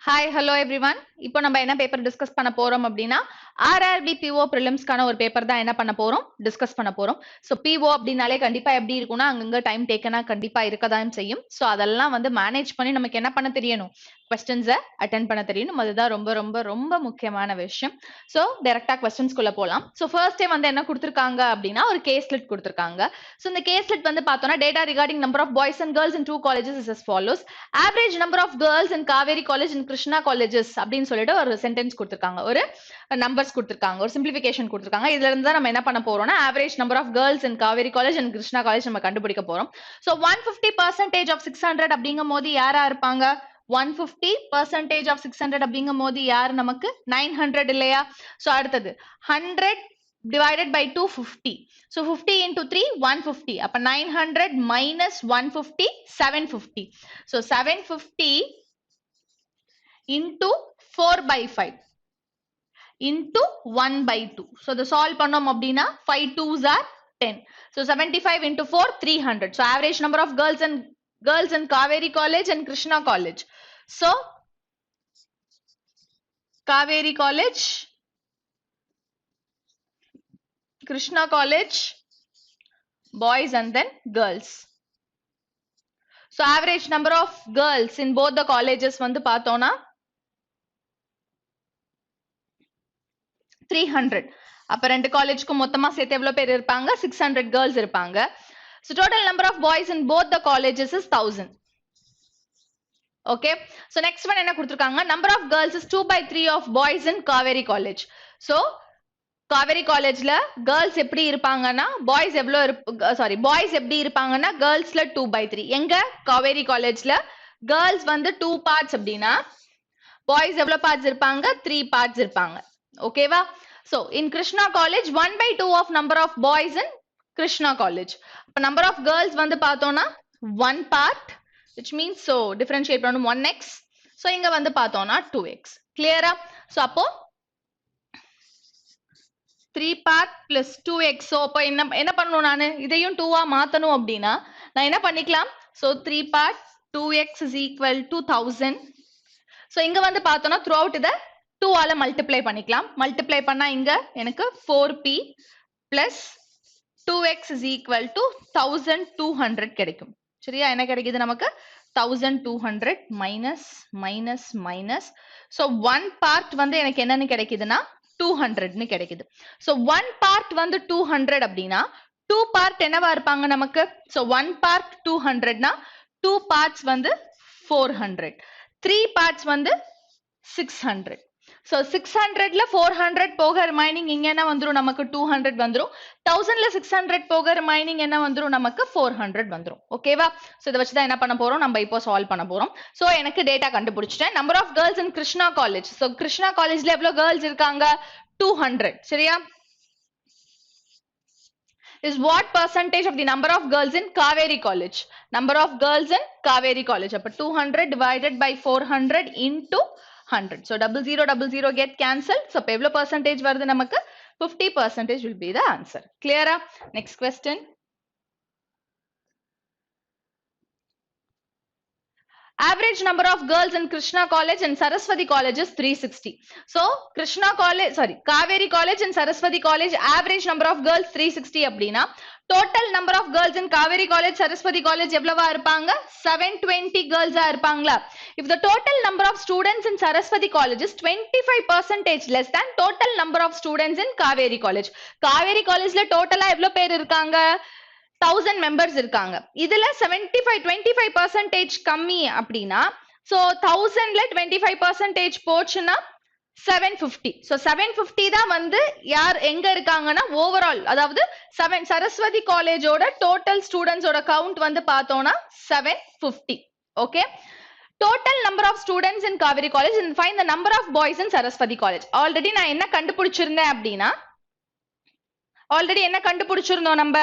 Hi hello everyone. இப்போ நம்ம என்ன பேப்பர் டிஸ்கஸ் பண்ண போறோம் அப்படின்னா ஆர்ஆர்பி பிஓ ப்ரிலிம்ஸ்க்கான ஒரு பேப்பர் தான் என்ன பண்ண போறோம் டிஸ்கஸ் பண்ண போறோம். ஸோ பிஓ அப்படின்னாலே கண்டிப்பா எப்படி இருக்கும்னா அங்கங்க டைம் டேக்கனா கண்டிப்பா இருக்கதான் செய்யும். ஸோ அதெல்லாம் வந்து மேனேஜ் பண்ணி நமக்கு என்ன பண்ண தெரியணும், கொஸ்டின்ஸை அட்டென்ட் பண்ண தெரியணும். அதுதான் ரொம்ப ரொம்ப ரொம்ப முக்கியமான விஷயம். ஸோ டைரக்டா கொஸ்டின்ஸ்குள்ள போலாம். ஸோ ஃபர்ஸ்டே வந்து என்ன கொடுத்துருக்காங்க அப்படின்னா ஒரு கேஸ் லிட் கொடுத்துருக்காங்க. ஸோ இந்த கேஸ் லிட் வந்து பார்த்தோம்னா data regarding number of boys and girls in 2 colleges is as follows. Average number of girls in Kaveri College and Krishna colleges அப்படின்னு சொல்லிட்டு ஒரு சென்டென்ஸ் கொடுத்துருக்காங்க, ஒரு நம்பர்ஸ் கொடுத்துருக்காங்க, ஒரு சிம்பிளிஃபிகேஷன் கொடுத்துருக்காங்க. இதுல இருந்து தான் நம்ம என்ன பண்ண போறோம்னா average number of girls in Kaveri college and Krishna college நம்ம கண்டுபிடிக்க போறோம். ஸோ 150% ஆஃப் 600 அப்படிங்கும் போது யாரா இருப்பாங்க, 150% ஆஃப் 600 அப்படிங்கும் போது யார் நமக்கு 900 இல்லையா. ஸோ அடுத்தது 100 divided by 250. So 50 into 3 150. அப்ப 900 minus 150 750. So 750 into 4 by 5 into 1 by 2. So the solve பண்ணோம் அப்படின்னா 5 2s are 10. So 75 into 4 300. So average number of girls in Kaveri College and Krishna College. So Kaveri College, Krishna College, boys and then girls. So average number of girls in both the colleges வந்து பார்த்தோம்னா 300. அப்ப ரெண்டு காலேஜ்க்கு மொத்தமா சேர்த்து எவ்வளவு பேர் இருப்பாங்க, 600 கேர்ள்ஸ் இருப்பாங்க. So total number of boys in both the colleges is 1000. Okay. So next one என்ன கொடுத்திருக்காங்க, number of girls is 2/3 of boys in Kaveri College. So Kaveri காலேஜ்ல கேர்ள்ஸ் எப்படி இருப்பாங்கன்னா பாய்ஸ் பாய்ஸ் எப்படி இருப்பாங்கன்னா கேர்ள்ஸ்ல 2/3. எங்க காவேரி காலேஜ்ல கேர்ள்ஸ் வந்து 2 பார்ட்ஸ் அப்படின்னா பாய்ஸ் எவ்வளவு பார்ட்ஸ் இருப்பாங்க, 3 பார்ட்ஸ் இருப்பாங்க. ஓகேவா. So in Krishna College 1/2 of number of boys in Krishna College. அப்ப number of girls வந்து பார்த்தோம்னா 1 part, which means so differentiate பண்ணணும் 1x. So இங்க வந்து பார்த்தோம்னா 2x. கிளியரா. So அப்போ 3 part plus 2x. So அப்போ என்ன பண்ணணும், நான் இதையும் 2 மாத்தணும் அப்படின்னா நான் என்ன பண்ணிக்கலாம். So 3 part 2x is equal to 1000. So இங்க வந்து பார்த்தோம்னா throughout இத 2 ஆல மல்டிப்ளை பண்ணிக்கலாம். மல்டிப்ளை பண்ணா இங்க எனக்கு 4p plus 2x is equal to 1200 கிடைக்கும். சரியா. என்ன கிடைக்குது நமக்கு 1200 minus minus minus. So 1 part வந்து எனக்கு என்னன்னு கிடைக்குதுன்னா 200 கிடைக்குது. So 1 part வந்து 200 அப்படின்னா 2 part என்னவா இருப்பாங்க நமக்கு. So 1 part 200 னா 2 parts வந்து 400, 3 parts வந்து 600. So 600ல 400 போக ரிமைனிங் இங்க என்ன வந்துரும் நமக்கு 200 வந்துரும். 1000ல 600 போக ரிமைனிங் என்ன வந்துரும் நமக்கு 400 வந்துரும். ஓகேவா. சோ இத வச்சு தான் என்ன பண்ண போறோம், நம்ம இப்போ சால்வ் பண்ண போறோம். சோ எனக்கு டேட்டா கண்டுபிடிச்சிட்டேன். Number of girls in Krishna college. So Krishna காலேஜ்ல எவ்வளவு கேர்ள்ஸ் இருக்காங்க, 200. சரியா. Is what percentage of the number of girls in Kaveri College? Number of girls in Kaveri College. அப்ப 200 divided by 400 into 100. So 0000 get cancelled. So எவ்வளவு percentage வருது நமக்கு, 50% will be the answer. Clear? Next question. Average number of girls in Krishna College and Saraswati College is 360. So Kaveri College and Saraswati College average number of girls 360 அப்படினா total number of girls in Kaveri College, Saraswati College எவ்வளவா இருப்பாங்க, 720 girls இருப்பாங்களா. If the total number of students in Saraswati College is 25% less than total number of students in Kaveri College. Kaveri Collegeல டோட்டலா எவ்வளவு பேர் இருக்காங்க, 1000 members இருக்காங்க. இதுல 25% கம்மி அப்படின்னா so 1000ல 25% போச்சுன்னா 750. so 750 தான் வந்து யார் எங்க இருக்காங்கன்னா ஓவரால், அதாவது சரஸ்வதி காலேஜோட டோட்டல் ஸ்டூடெண்ட்ஸோட கவுண்ட் வந்து பார்த்தோம்னா 750. Okay. Total number of students in Kaveri College and find the number of boys in Saraswati College. Already நான் என்ன கண்டுபிடிச்சிருந்தேன் அப்படின்னா, நம்ம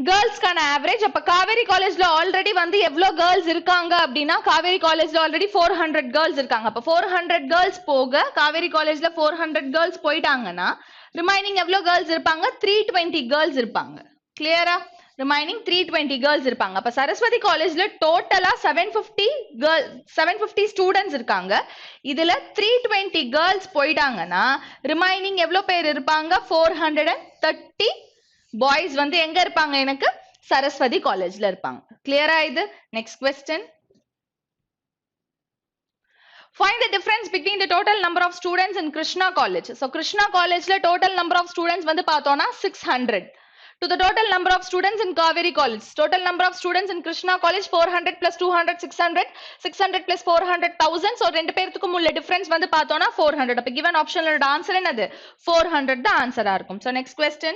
கேர்ள்ஸ்க்கான ஆவரேஜ். அப்ப காவேரி காலேஜ்ல ஆல்ரெடி வந்து எவ்வளவு கேர்ள்ஸ் இருக்காங்க அப்படின்னா காவேரி காலேஜ்ல ஆல்ரெடி 400 கேர்ள்ஸ் இருக்காங்க. அப்ப 400 கேர்ள்ஸ் போக காவேரி காலேஜ்ல 400 கேர்ள்ஸ் போயிட்டாங்கன்னா ரிமைனிங் எவ்வளவு கேர்ள்ஸ் இருப்பாங்க, 320 கேர்ள்ஸ் இருப்பாங்க. கிளியரா. ரிமைனிங் 320 கேர்ள்ஸ் இருப்பாங்க. அப்ப சரஸ்வதி காலேஜ்ல டோட்டலா 750 ஸ்டூடெண்ட்ஸ் இருக்காங்க. இதுல 320 கேர்ள்ஸ் போயிட்டாங்கன்னா ரிமைனிங் எவ்வளவு பேர் இருப்பாங்க? 430 பாய்ஸ் வந்து எங்க இருப்பாங்க? எனக்கு சரஸ்வதி காலேஜ்ல இருப்பாங்க. கிளியரா இது? Next question. Find the difference between the total number of students in Krishna College. So Krishna College la total number of students வந்து பார்த்தோம்னா 600 to the total number of students in Kaveri College. Total number of students in Krishna College 400 plus 200 600 600 plus 400 1000. So ரெண்டு பேருக்கும் உள்ள difference வந்து பார்த்தோம்னா 400. அப்ப given optionல answer என்னது? 400 தான் ஆன்சரா இருக்கும். So next question.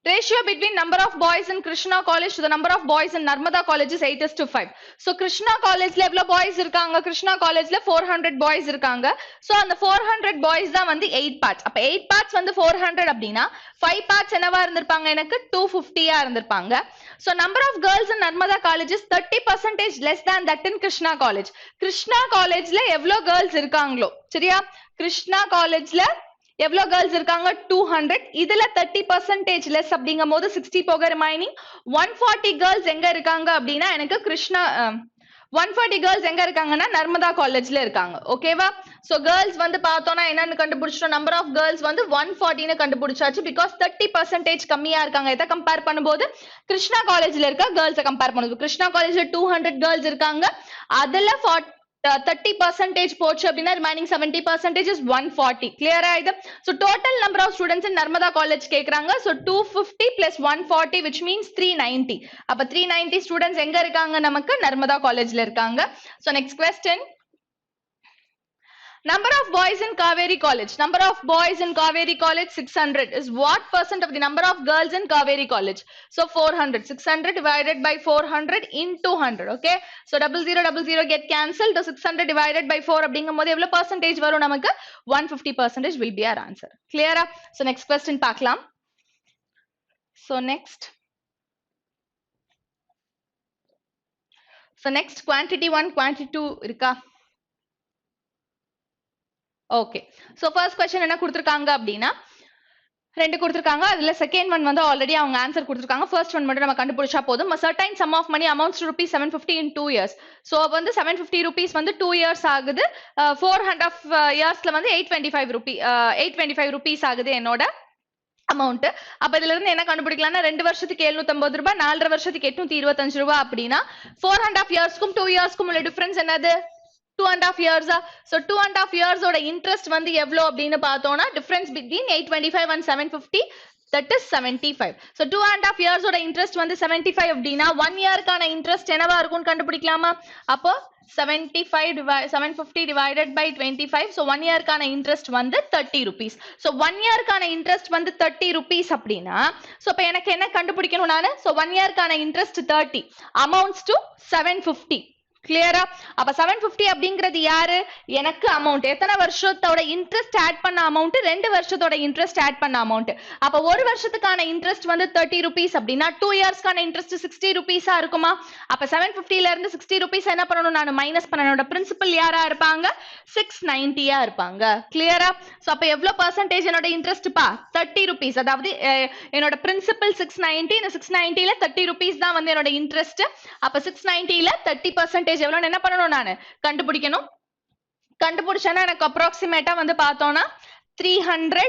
Ratio between number of boys in Krishna College to the number of boys in Narmada College is 8:5. So Krishna College la evlo boys irukanga? Krishna College la 400 boys irukanga. So and the 400 boys da vandu 8 parts. அப்ப 8 parts vandu 400 அப்படினா 5 parts என்னவா இருந்திருப்பாங்க? எனக்கு 250 ஆ இருந்திருப்பாங்க. So number of girls in Narmada College is 30% less than that in Krishna College. Krishna College la evlo girls irukangalo? சரியா? Krishna College la எவ்வளோ girls இருக்காங்க? 200. இதுல 30% லெஸ் அப்படிங்கும்போது 60 போக ரிமைனிங் 140 கேர்ள்ஸ் எங்க இருக்காங்க அப்படின்னா எனக்கு கிருஷ்ணா 140 கேர்ள்ஸ் எங்க இருக்காங்கன்னா நர்மதா காலேஜ்ல இருக்காங்க. ஓகேவா? சோ கேர்ள்ஸ் வந்து பார்த்தோம்னா என்னன்னு கண்டுபிடிச்சிட்டோம். நம்பர் ஆஃப் கேர்ள்ஸ் வந்து 140 கண்டுபிடிச்சாச்சு. பிகாஸ் 30% கம்மியா இருக்காங்க. இதை கம்பேர் பண்ணும்போது கிருஷ்ணா காலேஜ்ல இருக்க கேர்ள்ஸை கம்பேர் பண்ணுது. கிருஷ்ணா காலேஜ்ல 200 கேர்ள்ஸ் இருக்காங்க. அதுல 30% போச்சு அப்படின்னா ரிமைனிங் 70% is 140. கிளியரா இது? so total number of students in Narmada College கேக்குறாங்க. so 250 plus 140 which means 390. அப்ப 390 students எங்க இருக்காங்க? நமக்கு நர்மதா காலேஜ்ல இருக்காங்க. so next question. Number of boys in Kaveri College. Number of boys in Kaveri College 600 is what percent of the number of girls in Kaveri College? So 400. 600 divided by 400 into 100. Okay. So 0000 get cancelled. So 600 divided by 4 அப்படிங்கும்போது எவ்வளவு percentage வரும் நமக்கு? 150% will be our answer. Clear? So next question பார்க்கலாம். So next quantity 1 quantity 2 இருக்கா? Okay. So first question என்ன கொடுத்திருக்காங்க அப்படினா ரெண்டு கொடுத்திருக்காங்க. அதுல செகண்ட் ஒன் வந்து ஆல்ரெடி அவங்க ஆன்சர் கொடுத்திருக்காங்க. ஃபர்ஸ்ட் ஒன் மட்டும் நம்ம கண்டுபிடிச்சா போதும். a certain sum of money amounts to rupees 750 in 2 years. So வந்து 750 rupees வந்து 2 years ஆகுது. 4.5 yearsல வந்து 825 rupees ஆகுது என்னோட அமௌண்ட். அப்ப இதுல இருந்து என்ன கண்டுபிடிக்கலாம்னா 2 வருஷத்துக்கு 750 ரூபாய், 4.5 வருஷத்துக்கு 825 ரூபாய் அப்படினா 4.5 yearsக்கும் 2 yearsக்கும் உள்ள டிஃபரன்ஸ் என்னது? 2.5 years. So 2.5 years oda interest வந்து எவ்வளோ அப்படின்னு பார்த்தோம்னா difference between 825 and 750 that is 75. So 2.5 years oda interest வந்து 75 அப்படின்னா 1 year கான interest என்னவா இருக்கும்னு கண்டுபிடிக்கலாமா? அப்போ 750 divided by 25. So 1 year கான interest வந்து 30 rupees. So 1 year கான interest வந்து 30 rupees அப்படின்னா so இப்போ எனக்கு என்ன கண்டுபிடிக்கணும் நானு? So 1 year கான interest 30 amounts to 750. கிளியரா? அப்ப 750 அப்படிங்கிறது யாரு? எனக்கு அமௌண்ட். எத்தனை வருஷத்தோட இன்ட்ரெஸ்ட் ஆட் பண்ண அமௌண்ட்? 2 வருஷத்தோட இன்ட்ரெஸ்ட் ஆட் பண்ண அமௌண்ட். அப்ப ஒரு வருஷத்துக்கான இன்ட்ரெஸ்ட் வந்து 30 rupees அப்படின்னா 2 இயர்ஸ்க்கான இன்ட்ரெஸ்ட் 60 rupees இருக்குமா? அப்ப 750 ல இருந்து 60 rupees என்ன பண்ணணும்? நான் மைனஸ் பண்ணனோட பிரின்சிபல் யாரா இருப்பாங்க? 690 இருப்பாங்க. கிளியரா? சோ அப்ப எவ்வளவு பெர்சன்டேஜ் என்னோட இன்ட்ரெஸ்ட் பா? 30 rupees. அதாவது என்னோட பிரின்சிபல் 690. இந்த 690 ல 30 rupees தான் வந்து என்னோட இன்ட்ரெஸ்ட். அப்ப 690 ல 30% எவ்வளவு என்ன பண்ணணும்? நான் கண்டுபிடிக்கணும். கண்டுபிடிச்சேன்னா எனக்கு அப்ராக்சிமேட்டா வந்து பார்த்தோம்னா 300.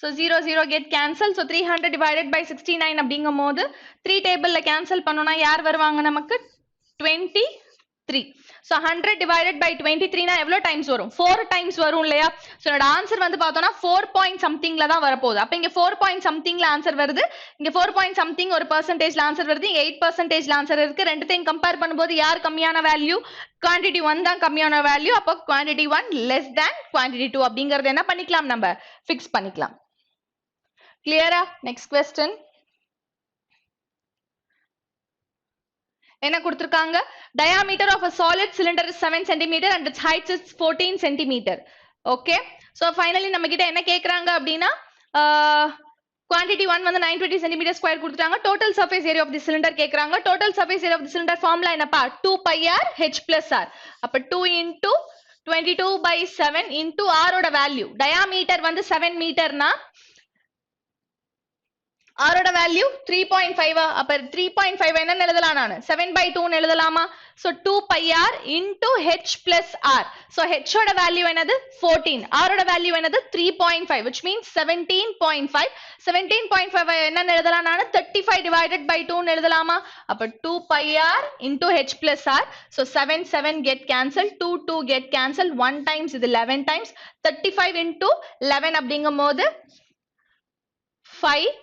So 00 get cancel. So 300 divided by 69 அப்படிங்கும்போது 3 டேபிள்ல கேன்சல் பண்ணோம்னா யார் வருவாங்க நமக்கு? 23. So 100 divided by 23 னா எவ்வளவு டைம்ஸ் வரும்? 4 டைம்ஸ் வரும் இல்லையா? சோ என்னோட ஆன்சர் வந்து பார்த்தோம்னா 4 பாயிண்ட் சம்திங்ல தான் வரப்போகுது. அப்ப இங்க 4 பாயிண்ட் சம்திங்ல ஆன்சர் வருது. இங்க 4 பாயிண்ட் சம்திங் ஒரு பெர்சன்டேஜ்ல ஆன்சர் வருது. இங்க 8% ஆன்சர் இருக்கு. ரெண்டுத்தையும் கம்பேர் பண்ணும்போது யார் கம்மியான வேல்யூ? குவாண்டிட்டி 1 தான் கம்மியான வேல்யூ. அப்ப குவாண்டிட்டி 1 less than குவாண்டிட்டி 2 அப்படிங்கறது என்ன பண்ணிக்கலாம்? நம்ம ஃபிக்ஸ் பண்ணிக்கலாம். கிளியரா? Next question. என்ன கொடுத்திருக்காங்க? diameter of a solid cylinder is 7 cm and its height is 14 cm. okay, so finally நம்ம கிட்ட என்ன கேக்குறாங்க அப்படினா quantity 1 வந்து 920 cm square கொடுத்துட்டாங்க. total surface area of the cylinder கேக்குறாங்க. total surface area of the cylinder formula என்னப்பா? 2 pi r h plus r. அப்ப 2 into 22/7 into r ஓட வேல்யூ diameter வந்து 7 மீட்டர்னா r ஓட வேல்யூ 3.5 அப்ப 3.5 என்ன எழுதலாம் நான் 7/2 ன்னு எழுதலாமா so 2 pi r into h plus r so h ஓட வேல்யூ என்னது 14 r ஓட வேல்யூ என்னது 3.5 which means 17.5 17.5 என்ன எழுதலாம் நான் 35 divided by 2 ன்னு எழுதலாமா அப்ப 2 pi r into h plus r so 7 get cancelled 2 get cancelled 1 times இது 11 times 35 into 11 அப்படிங்கும்போது 5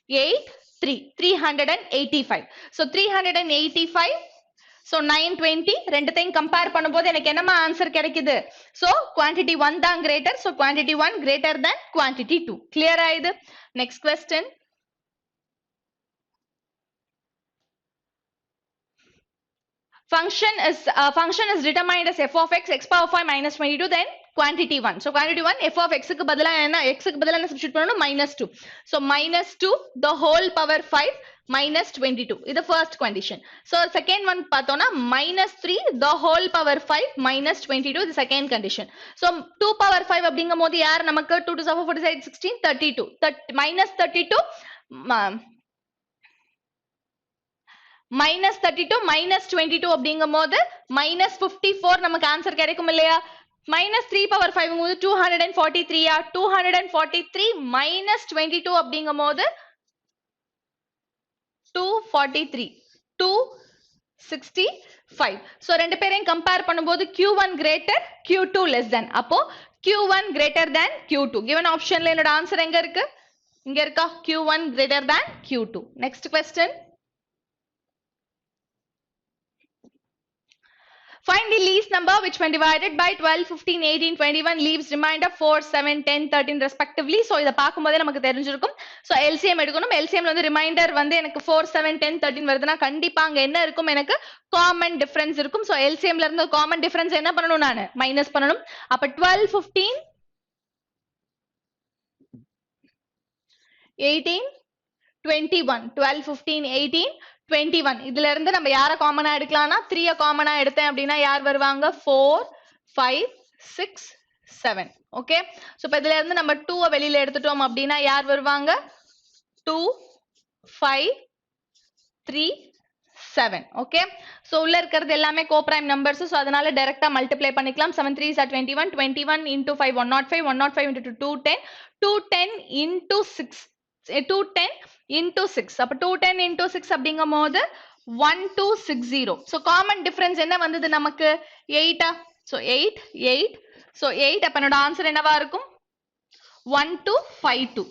8 3 385 so 385 so 920 ரெண்டுத்தையும் கம்பேர் பண்ணும்போது எனக்கு என்னமா ஆன்சர் கிடைக்குது so quantity 1 தான் greater so quantity 1 greater than quantity 2 clear ஆயிது next question function is determined as f of x power 5 minus 22 then quantity 1 so quantity 1 f of x க்கு பதிலா என்ன x க்கு பதிலா என்ன சப்ஸ்டிட்யூட் பண்ணனும் -2 so -2 the whole power 5 minus 22 இது first condition so second one பார்த்தோம்னா -3 the whole power 5 minus 22 இது second condition so 2 power 5 அப்படிங்கும்போது யார் நமக்கு 2 to 4 46 16 32 minus 32 minus 32 minus 22 அப்படிங்கும்போது minus 54 நமக்கு ஆன்சர் கிடைக்கும் இல்லையா minus 3 power 5 போது 243 ஆ 243 minus 22 அப்படிங்கும்போது 243 265 so ரெண்டு பேரையும் கம்பேர் பண்ணும்போது q1 greater q2 less than அப்போ q1 greater than q2 given optionல என்னோட ஆன்சர் எங்க இருக்கு இங்க இருக்கா q1 greater than q2 next question find the least number which when divided by 12 15 18 21 leaves remainder 4 7 10 13 respectively so இத பாக்கும்போதே நமக்கு தெரிஞ்சிருக்கும் so LCM எடுக்கணும் LCM ல வந்து ரிமைண்டர் வந்து எனக்கு 4 7 10 13 வருதுனா கண்டிப்பா அங்க என்ன இருக்கும் எனக்கு காமன் டிஃபரன்ஸ் இருக்கும் so LCM ல இருந்து காமன் டிஃபரன்ஸ் என்ன பண்ணனும் நான் மைனஸ் பண்ணனும் அப்ப 12 15 18 21 12 15 18 21 இதுல இருந்து நம்ம யார காமனா எடுக்கலாம்னா 3 காமனா எடுத்தேன் அப்படினா யார் வருவாங்க 4 5 6 7 ஓகே சோ இப்ப இதுல இருந்து நம்ம 2 வெளியில எடுத்துட்டோம் அப்படினா யார் வருவாங்க 2 5 3 7 ஓகே சோ உள்ள இருக்குது எல்லாமே கோப்ரைம் நம்பர்ஸ் சோ அதனால டைரக்ட்டா மல்டிப்ளை பண்ணிக்கலாம் 7 3s are 21 21 into 5 105 105 into 210 210 into 6 210 into 6 அப்ப 210 into 6 அப்படிங்கும்போது 1260 so common difference என்ன வந்தது நமக்கு 8 so 8 8 so 8 அப்ப என்னோட ஆன்சர் என்னவா இருக்கும் 1252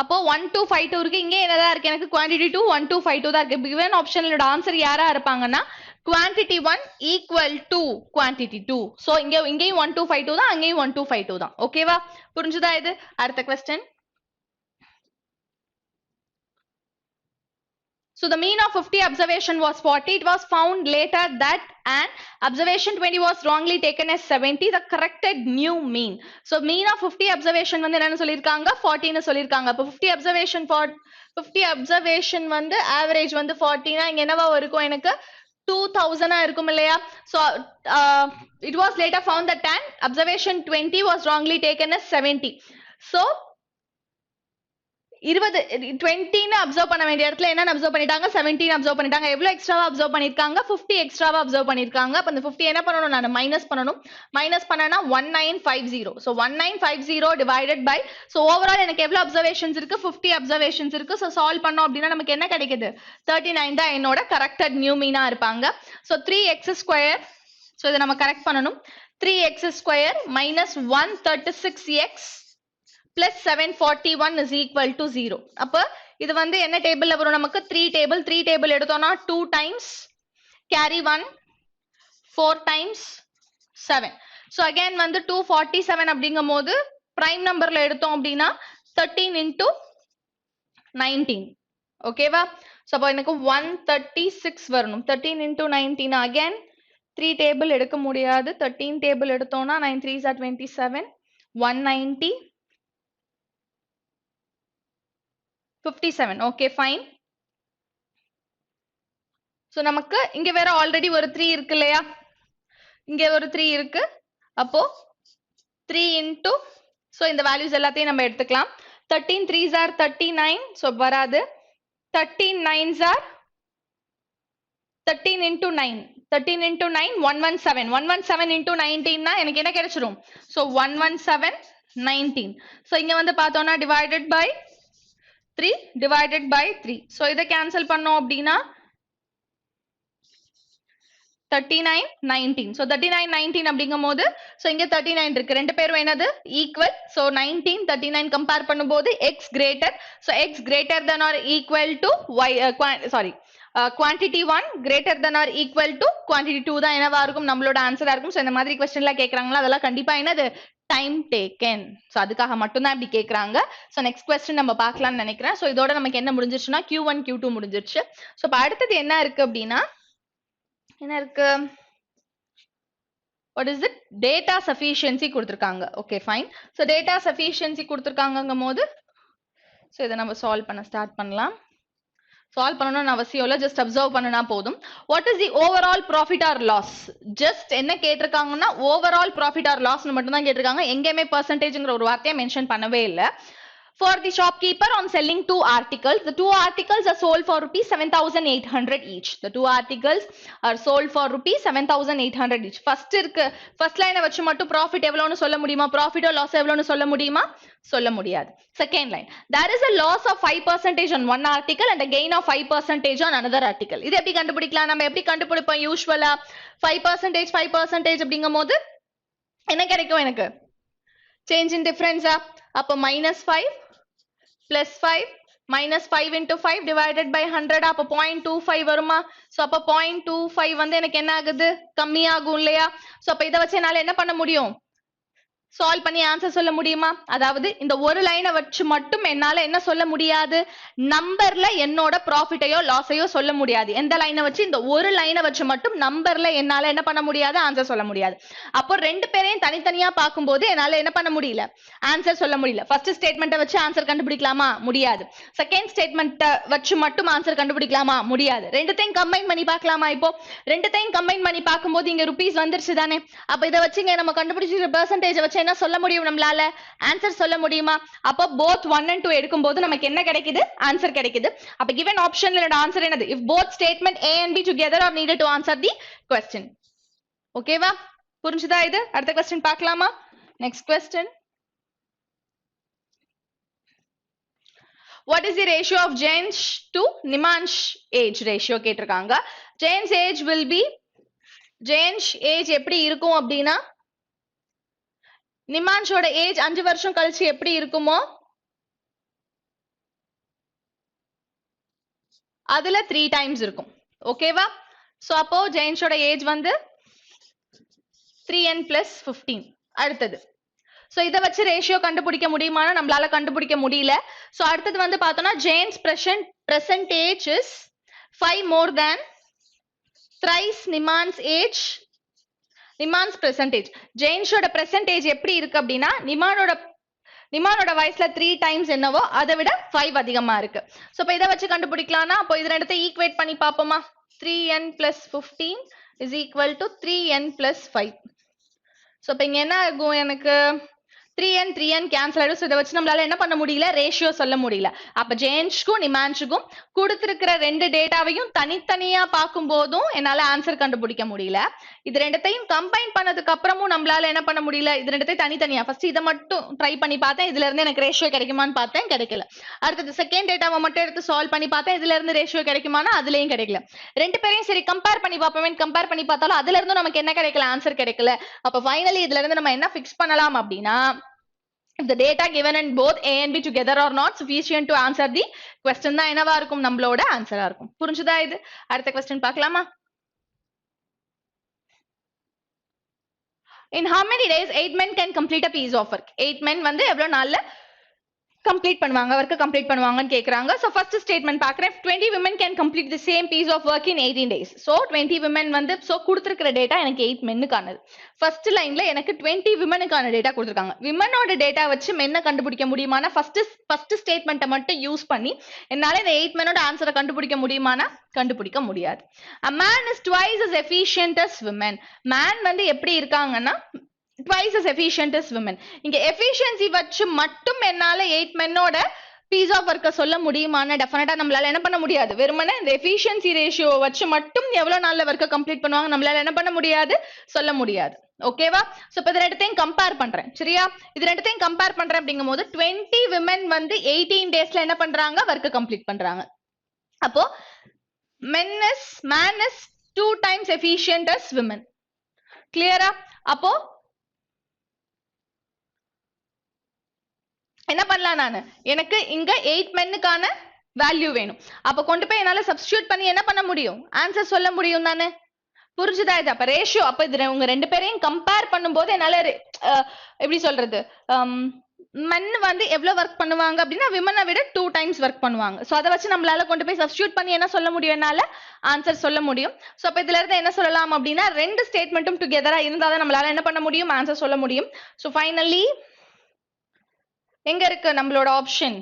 அப்போ 1252 இருக்கு இங்க என்னதா இருக்கு எனக்கு quantity 2 1252 தான் இருக்கு given optionலோட ஆன்சர் யாரா இருப்பாங்கன்னா quantity 1 equal to quantity 2 so இங்கேயும் 1252 தான் அங்கேயும் 1252 தான் ஓகேவா புரிஞ்சுதா இது அடுத்த question so the mean of 50 observation was 40 it was found later that an observation 20 was wrongly taken as 70 the corrected new mean so mean of 50 observation வந்து என்னன்னு சொல்லிருக்காங்க 40 ன்னு சொல்லிருக்காங்க அப்ப 50 observation வந்து average வந்து 40 னா இங்க என்னவா இருக்கும் எனக்கு 2000 இருக்கும் இல்லையா so it was later found that an observation 20 was wrongly taken as 70 so 20 ன்னு அப்சர்வ் பண்ண வேண்டிய இடத்துல என்ன அப்சர்வ் பண்ணிட்டாங்க 17 அப்சர்வ் பண்ணிட்டாங்க எவ்வளவு எக்ஸ்ட்ராவா அப்சர்வ் பண்ணிருக்காங்க 50 எக்ஸ்ட்ராவா அப்சர்வ் பண்ணிருக்காங்க அப்ப அந்த 50 என்ன பண்ணனும் நான் மைனஸ் பண்ணனும் மைனஸ் பண்ணனா 1950 so 1950 divided by so overall எனக்கு எவ்வளவு அப்சர்வேஷன்ஸ் இருக்கு 50 அப்சர்வேஷன்ஸ் இருக்கு so சால்வ் பண்ணோம் அப்படினா நமக்கு என்ன கிடைக்குது 39 தான் என்னோட கரெக்டட் நியூ மீனா இருப்பாங்க so 3x square so இத நம்ம கரெக்ட் பண்ணனும் 3x square minus 136x plus 741 is equal to 0 அப்ப இது வந்து என்ன டேபிள்ல வரும் நமக்கு 3 டேபிள் எடுத்தோம்னா 2 times carry 1 4 times 7 so again வந்து 247 அப்படிங்கும்போது prime numberல எடுத்தோம் அப்படினா 13 into 19 ஓகேவா so அப்ப எனக்கு 136 வரணும் 13 into 19 again 3 டேபிள் எடுக்க முடியாது 13 டேபிள் எடுத்தோம்னா 9 3s are 27 190 57 okay fine so நமக்கு இங்க வேற ஆல்ரெடி ஒரு 3 இருக்கு இல்லையா இங்க ஒரு 3 இருக்கு அப்போ 3 into so இந்த values எல்லாத்தையும் நம்ம எடுத்துக்கலாம் 13 3s are 39 so வராது 13 9s are 13 into 9 13 into 9 117 117 into 19 னா எனக்கு என்ன கிடைச்சிரும் so 117 19 so இங்க வந்து பார்த்தோம்னா divided by 3 divided by 3 so இதை cancel பண்ணோம் அப்படின்னா 39 19 so 39 19 அப்படிங்கும்போது so இங்க 39 இருக்கு ரெண்டு பேரும் என்னது equal so 19 39 compare பண்ணும்போது x greater so x greater than or equal to y quantity 1 greater than or equal to quantity 2 தான் என்னவா இருக்கும் நம்மளோட ஆன்சரா இருக்கும் so இந்த மாதிரி क्वेश्चनல கேக்குறாங்களா அதெல்லாம் கண்டிப்பா என்னது time taken so அதுக்காக மட்டும் தான் இப்படி கேக்குறாங்க so next question நம்ம பார்க்கலாம்னு நினைக்கிறேன் so இதோட நமக்கு என்ன முடிஞ்சிருச்சுனா q1 q2 முடிஞ்சிருச்சு so இப்ப அடுத்து என்ன இருக்கு அப்படினா என்ன இருக்கு what is it data sufficiency கொடுத்திருக்காங்க okay fine so data sufficiency கொடுத்திருக்காங்கங்கும்போது so இத நம்ம சால்வ் பண்ண ஸ்டார்ட் பண்ணலாம் சால்வ் பண்ணனும்னு அவசியம் இல்ல just observe பண்ணனா போதும் what is the overall profit or loss just என்ன கேட்டிருக்காங்கன்னா overall profit or loss னு மட்டும் தான் கேட்டிருக்காங்க எங்கேயுமே percentageங்கற ஒரு வார்த்தையை மென்ஷன் பண்ணவே இல்ல for the shopkeeper on selling two articles the two articles are sold for rupees 7800 each the two articles are sold for rupees 7800 each first line வச்சு மட்டும் profit எவ்வளவுன்னு சொல்ல முடியுமா profit or loss எவ்வளவுன்னு சொல்ல முடியுமா சொல்ல முடியாது second line there is a loss of 5% on one article and a gain of 5% on another article இது எப்படி கண்டுபிடிக்கலாம் நம்ம எப்படி கண்டுபிடிப்போம் யூசுவலா 5% அப்படிங்கும்போது என்ன கிடைக்கும் எனக்கு change in difference அப்ப -5 plus 5 minus 5 into 5 divided by 100 அப்ப 0.25 வருமா so அப்ப 0.25 வந்து எனக்கு என்ன ஆகுது கம்மி ஆகும் இல்லையா so அப்ப இத வச்சு என்னால என்ன பண்ண முடியும் சால்வ் பண்ணி ஆன்சர் சொல்ல முடியுமா அதாவது இந்த ஒரு லைனை வச்சு மட்டும் என்னால என்ன சொல்ல முடியாது நம்பர்ல என்னோட ப்ராஃபிட்டையோ லாஸையோ சொல்ல முடியாது எந்த லைனை வச்சு இந்த ஒரு லைனை வச்சு மட்டும் நம்பர்ல என்னால என்ன பண்ண முடியாது ஆன்சர் சொல்ல முடியாது அப்போ ரெண்டு பேரையும் தனித்தனியா பார்க்கும்போது என்னால என்ன பண்ண முடியல ஆன்சர் சொல்ல முடியல ஃபர்ஸ்ட் ஸ்டேட்மெண்ட்டை வச்சு ஆன்சர் கண்டுபிடிக்கலாமா முடியாது செகண்ட் ஸ்டேட்மெண்ட்டை வச்சு மட்டும் ஆன்சர் கண்டுபிடிக்கலாமா முடியாது ரெண்டுத்தையும் கம்பைன் பண்ணி பார்க்கலாமா இப்போ ரெண்டுத்தையும் கம்பைன் பண்ணி பார்க்கும்போது இங்க ரூபீஸ் வந்துருச்சு தானே அப்ப இதை வச்சுங்க நம்ம கண்டுபிடிச்ச பெர்சன்டேஜ் வச்சு என்ன சொல்ல முடியும் நம்மளால ஆன்சர் சொல்ல முடியுமா அப்ப both 1 and 2 எடுக்கும்போது நமக்கு என்ன கிடைக்குது ஆன்சர் கிடைக்குது அப்ப given optionல என்னோட ஆன்சர் என்னது if both statement a and b together are needed to answer the question ஓகேவா புரிஞ்சுதா இது அடுத்த क्वेश्चन பார்க்கலாமா next question what is the ratio of Jayansh to Nimansh age ratio கேட்டிருக்காங்க Jayansh age will be Jayansh age எப்படி இருக்கும் அப்படினா நிமான்ஷோட age 5 வருஷம் கழிச்சு எப்படி இருக்குமோ அதுல 3 டைம்ஸ் இருக்கும் ஓகேவா சோ அப்போ ஜெயன்ஷோட ஏஜ் வந்து 3n + 15 அடுத்தது சோ இத வச்சு ரேஷியோ கண்டுபிடிக்க முடியுமானா நம்மளால கண்டுபிடிக்க முடியல சோ அடுத்தது வந்து பார்த்தோம்னா Giants present age is 5 more than thrice Niman's age NIMHANS percentage ஜெயின்ஷோட percentage எப்படி இருக்கு அப்படினா நிமானோட வயசுல 3 டைம்ஸ் என்னவோ அதை விட 5 அதிகமா இருக்கு சோ இப்ப இத வச்சு கண்டுபிடிக்கலாம்னா அப்ப இது ரெண்டத்தை ஈக்குவேட் பண்ணி பாப்போமா 3n + 15 is equal to 3n + 5 so இப்ப இங்க என்ன ஆகும் எனக்கு 3n கேன்சல் ஆயிடும் சோ இத வச்சு நம்மளால என்ன பண்ண முடியல ரேஷியோ சொல்ல முடியல அப்ப ஜெயன்ஷ்க்கும் நிமான்ஷ்க்கும் கொடுத்திருக்கிற ரெண்டு டேட்டாவையும் தனித்தனியா பாக்கும்போதும் என்னால ஆன்சர் கண்டுபிடிக்க முடியல இது ரெண்டத்தையும் கம்பைன் பண்ணதுக்கு அப்புறமும் நம்மளால என்ன பண்ண முடியல இது ரெண்டத்தையும் தனித்தனியா ஃபர்ஸ்ட் இத மட்டும் ட்ரை பண்ணி பார்த்தேன் இதுல இருந்து எனக்கு ரேஷியோ கிடைக்குமான்னு பார்த்தேன் கிடைக்கல அடுத்து செகண்ட் டேட்டாவை மட்டும் எடுத்து சால்வ் பண்ணி பார்த்தேன் இதுல இருந்து ரேஷியோ கிடைக்குமானா அதுலயும் கிடைக்கல ரெண்டு பேரையும் சரி கம்பேர் பண்ணி பாப்போமே கம்பேர் பண்ணி பார்த்தாலும் அதுல இருந்து நமக்கு என்ன கிடைக்கல ஆன்சர் கிடைக்கல அப்ப ஃபைனலி இதுல இருந்து நம்ம என்ன ஃபிக்ஸ் பண்ணலாம் அப்படினா if the data given in both a and b together are not sufficient to answer the question தான் என்னவா இருக்கும் நம்மளோட ஆன்சரா இருக்கும் புரிஞ்சுதா இது அடுத்த क्वेश्चन பார்க்கலாமா in how many days 8 men can complete a piece of work 8 men வந்து எவ்வளவு நாள்ல complete பண்ணுவாங்க work complete பண்ணுவாங்கன்னு கேக்குறாங்க so first statement பார்க்கறேன் 20 women can complete the same piece of work in 18 days so 20 women வந்து so கொடுத்திருக்கிற data எனக்கு 8 மென்னுக்கானது first lineல எனக்கு 20 womenக்கான டேட்டா கொடுத்திருக்காங்க womenோட டேட்டா வச்சு மென்ன கண்டுபிடிக்க முடியுமானா first statement மட்டும் யூஸ் பண்ணி என்னால இந்த 8 menோட ஆன்சரை கண்டுபிடிக்க முடியுமானா கண்டுபிடிக்க முடியாது a man is twice as efficient as women man வந்து எப்படி இருக்காங்கன்னா twice as efficient as women. இங்க efficiency வச்சு மட்டும் என்னால 8 மென்னோட பீஸ் ஆஃப் ஒர்க்க சொல்ல முடியுமான்னு டெஃபினட்டா நம்மளால என்ன பண்ண முடியாது. வெறுமனே இந்த எஃபிஷியன்சி ரேஷியோ வச்சு மட்டும் எவ்வளவு நாள்ல ஒர்க்க கம்ப்ளீட் பண்ணுவாங்க நம்மளால என்ன பண்ண முடியாது, சொல்ல முடியாது. ஓகேவா? சோ இப்ப இது ரெண்டுத்தையும் கம்பேர் பண்றேன். சரியா? இது ரெண்டுத்தையும் கம்பேர் பண்றேன் அப்படிங்கும்போது 20 women வந்து 18 டேஸ்ல என்ன பண்றாங்க, ஒர்க்க கம்ப்ளீட் பண்றாங்க. அப்போ man is 2 times efficient as women. கிளியரா? அப்போ என்ன பண்ணலாம், நானு எனக்கு இங்க 8 மென்னுக்கான வேல்யூ வேணும். அப்ப கொண்டு போய் என்னால சப்ஸ்டிட்யூட் பண்ணி என்ன பண்ண முடியும், ஆன்சர் சொல்ல முடியும் தானே? புரிஞ்சுதா? இது அப்ப ரேஷியோ, அப்ப இது உங்க ரெண்டு பேரையும் கம்பேர் பண்ணும்போது என்னால எப்படி சொல்றது, மென் வந்து எவ்வளவு ஒர்க் பண்ணுவாங்க அப்படின்னா விமனை விட 2 times ஒர்க் பண்ணுவாங்க. சோ அதை வச்சு நம்மளால கொண்டு போய் சப்ஸ்டிட்யூட் பண்ணி என்ன சொல்ல முடியும், என்னால ஆன்சர் சொல்ல முடியும். சோ அப்ப இதுல இருந்து என்ன சொல்லலாம் அப்படின்னா ரெண்டு ஸ்டேட்மெண்ட்டும் டுகெதரா இருந்தாதான் நம்மளால என்ன பண்ண முடியும், ஆன்சர் சொல்ல முடியும். சோ ஃபைனலி எங்க இருக்கு நம்மளோட option?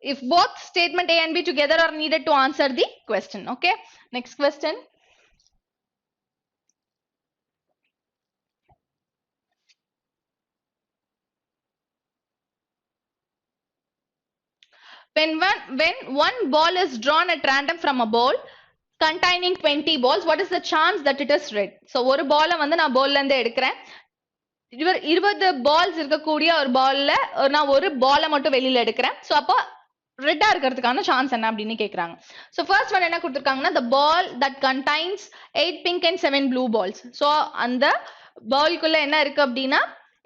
if both statement A and B together are needed to answer the question. Okay, next question. When one ball is drawn at random from a ball containing 20 balls, what is the chance that it is red? So ஒரு பால் வந்து நான் பால்ல இருந்து எடுக்கிறேன், 20 balls இருக்கக்கூடிய ஒரு பால்ல நான் ஒரு பாலை மட்டும் வெளியில எடுக்கிறேன். சோ அப்போ ரெட்டா இருக்கிறதுக்கான சான்ஸ் என்ன அப்படின்னு கேக்குறாங்க. சோ ஃபர்ஸ்ட் ஒன் என்ன கொடுத்திருக்காங்கன்னா the ball that contains 8 pink and 7 blue balls. So அந்த பால்குள்ள என்ன இருக்கு அப்படின்னா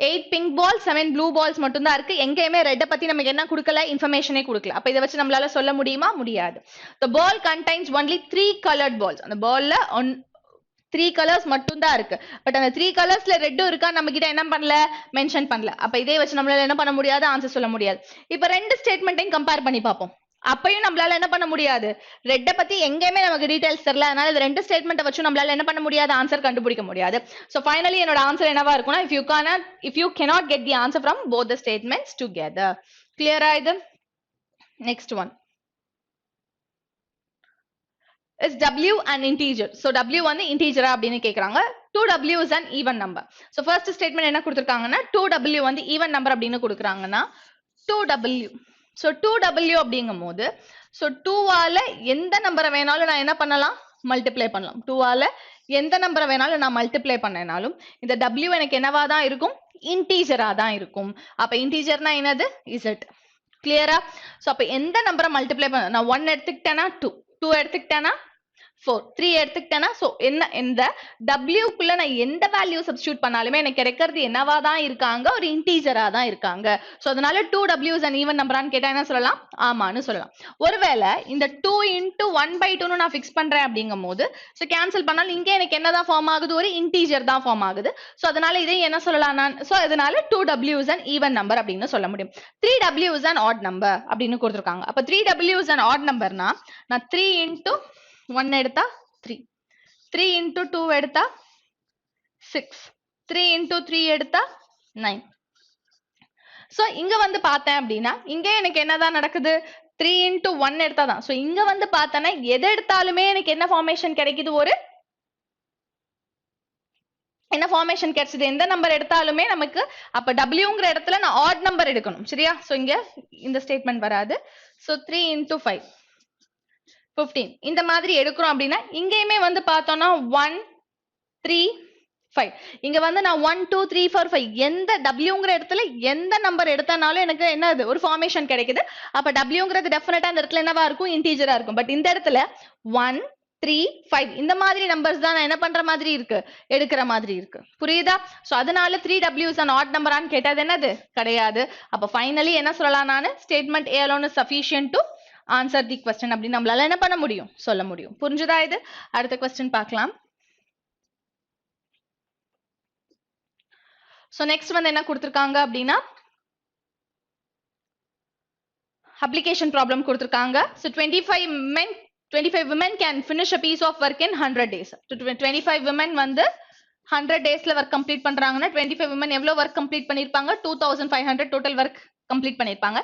8 pink balls 7 blue balls மட்டும் தான் இருக்கு. எங்கேயுமே ரெட்ட பத்தி நமக்கு என்ன கொடுக்கல, இன்ஃபர்மேஷனே கொடுக்கல. அப்ப இதை வச்சு நம்மளால சொல்ல முடியுமா, முடியாது. the ball contains only 3 colored balls. அந்த பால்ல 3 கலர்ஸ் மட்டும் தான் இருக்கு. பட் அந்த 3 கலர்ஸ்ல ரெட்டும் இருக்கா நம்ம கிட்ட என்ன பண்ணல, மென்ஷன் பண்ணல. அப்ப இதே வச்சு நம்மளால என்ன பண்ண முடியாது, ஆன்சர் சொல்ல முடியாது. இப்ப ரெண்டு ஸ்டேட்மெண்ட்டையும் கம்பேர் பண்ணி பார்ப்போம். அப்பயும் நம்மளால என்ன பண்ண முடியாது, ரெட்ட பத்தி எங்கேயுமே நமக்கு டீடைல்ஸ் தெரியல. அதனால இந்த ரெண்டு ஸ்டேட்மெண்ட்டை வச்சு நம்மளால என்ன பண்ண முடியாது, ஆன்சர் கண்டுபிடிக்க முடியாது. சோ ஃபைனலி என்னோட ஆன்சர் என்னவா இருக்கும்னா if you cannot get the answer from both the statements together. கிளியரா இது? Next one is W an integer. So W வந்து integer அப்படினு கேக்குறாங்க. 2W is an even number. So first statement என்ன கொடுத்திருக்காங்கன்னா 2W வந்து even number அப்படினு கொடுக்கறாங்கன்னா 2W. So 2W அப்படிங்கும்போது so 2 ஆல எந்த நம்பரை வேணாலும் நான் என்ன பண்ணலாம், மல்டிப்ளை பண்ணலாம். 2 ஆல எந்த நம்பரை வேணாலும் நான் மல்டிப்ளை பண்ணேனாலும் இந்த W எனக்கு என்னவா தான் இருக்கும், இன்டீஜரா தான் இருக்கும். அப்ப இன்டீஜர்னா என்னது, Z. கிளியரா? சோ அப்ப எந்த நம்பரை மல்டிப்ளை பண்ண, நான் 1 எடுத்துக்கிட்டேனா 2 எடுத்துக்கிட்டேனா 4, 3 எடுத்துக்கிட்டேனா சோ என்ன இந்த W குள்ள நான் எந்த வேல்யூ சப்ஸ்டிட்யூட் பண்ணாலுமே எனக்கு கிடைக்கிறது என்னவா தான் இருக்காங்க, ஒரு இன்டீஜரா தான் இருக்காங்க. சோ அதனால 2W is an even number கேட்டா என்ன சொல்லலாம், ஆமான்னு சொல்லலாம். ஒருவேளை இந்த 2 into 1/2 னு நான் ஃபிக்ஸ் பண்றேன் அப்படிங்கும்போது சோ கேன்சல் பண்ணாலும் இங்க எனக்கு என்னதான் ஃபார்ம் ஆகுது, ஒரு இன்டீஜர் தான் ஃபார்ம் ஆகுது. சோ அதனால இதை என்ன சொல்லலாம் நான், சோ அதனால 2W is an even number அப்படின்னு சொல்ல முடியும். 3W is an odd number அப்படின்னு கொடுத்திருக்காங்க. அப்ப 3W is an odd numberனா நான் 3 into 1 எடுத்தா 3, 3 into 2 எடுத்தா 6, 3 into 3 எடுத்தா 9. சோ இங்க வந்து பார்த்தேன் அப்படின்னா இங்க எனக்கு என்னதான் நடக்குது, 3 into 1 எடுத்தா தான். சோ இங்க வந்து பார்த்தேன்னா எது எடுத்தாலுமே எனக்கு என்ன ஃபார்மேஷன் கிடைக்குது, ஒரு என்ன ஃபார்மேஷன் கிடைச்சது, எந்த நம்பர் எடுத்தாலுமே நமக்கு. அப்ப Wங்கிற இடத்துல நான் ஆட் நம்பர் எடுக்கணும். சரியா? சோ இங்க இந்த ஸ்டேட்மெண்ட் வராது. சோ 3 into 5 15 இந்த மாதிரி எடுக்கிறோம் அப்படின்னா இங்கேயுமே வந்து பார்த்தோம்னா 1 3 5 இங்க வந்து நான் 1 2 3 4 5 எந்த Wங்கிற இடத்துல எந்த நம்பர் எடுத்தனாலும் எனக்கு என்னது, ஒரு ஃபார்மேஷன் கிடைக்குது. அப்ப Wங்கிறது டெஃபினட்டா அந்த இடத்துல என்னவா இருக்கும், இன்டீஜரா இருக்கும். பட் இந்த இடத்துல 1 3 5 இந்த மாதிரி நம்பர்ஸ் தான் நான் என்ன பண்ற மாதிரி இருக்கு, எடுக்கிற மாதிரி இருக்கு. புரியுதா? சோ அதனால 3W is an odd number ஆன்னு கேட்டது என்னது, கிடையாது. அப்ப ஃபைனலி என்ன சொல்லலாம், நான் statement A alone is sufficient to answer the question அப்படி நம்மளால என்ன பண்ண முடியும், சொல்ல முடியும். புரிஞ்சுதா இது? அடுத்த क्वेश्चन பார்க்கலாம். சோ நெக்ஸ்ட் வந்து என்ன கொடுத்திருக்காங்க அப்படின்னா application problem கொடுத்திருக்காங்க. So 25 women can finish a piece of work in 100 days. 25 women வந்து 100 daysல work complete பண்றாங்கன்னா 25 women எவ்வளவு work complete பண்ணிருப்பாங்க, 2500 total work complete பண்ணிருப்பாங்க.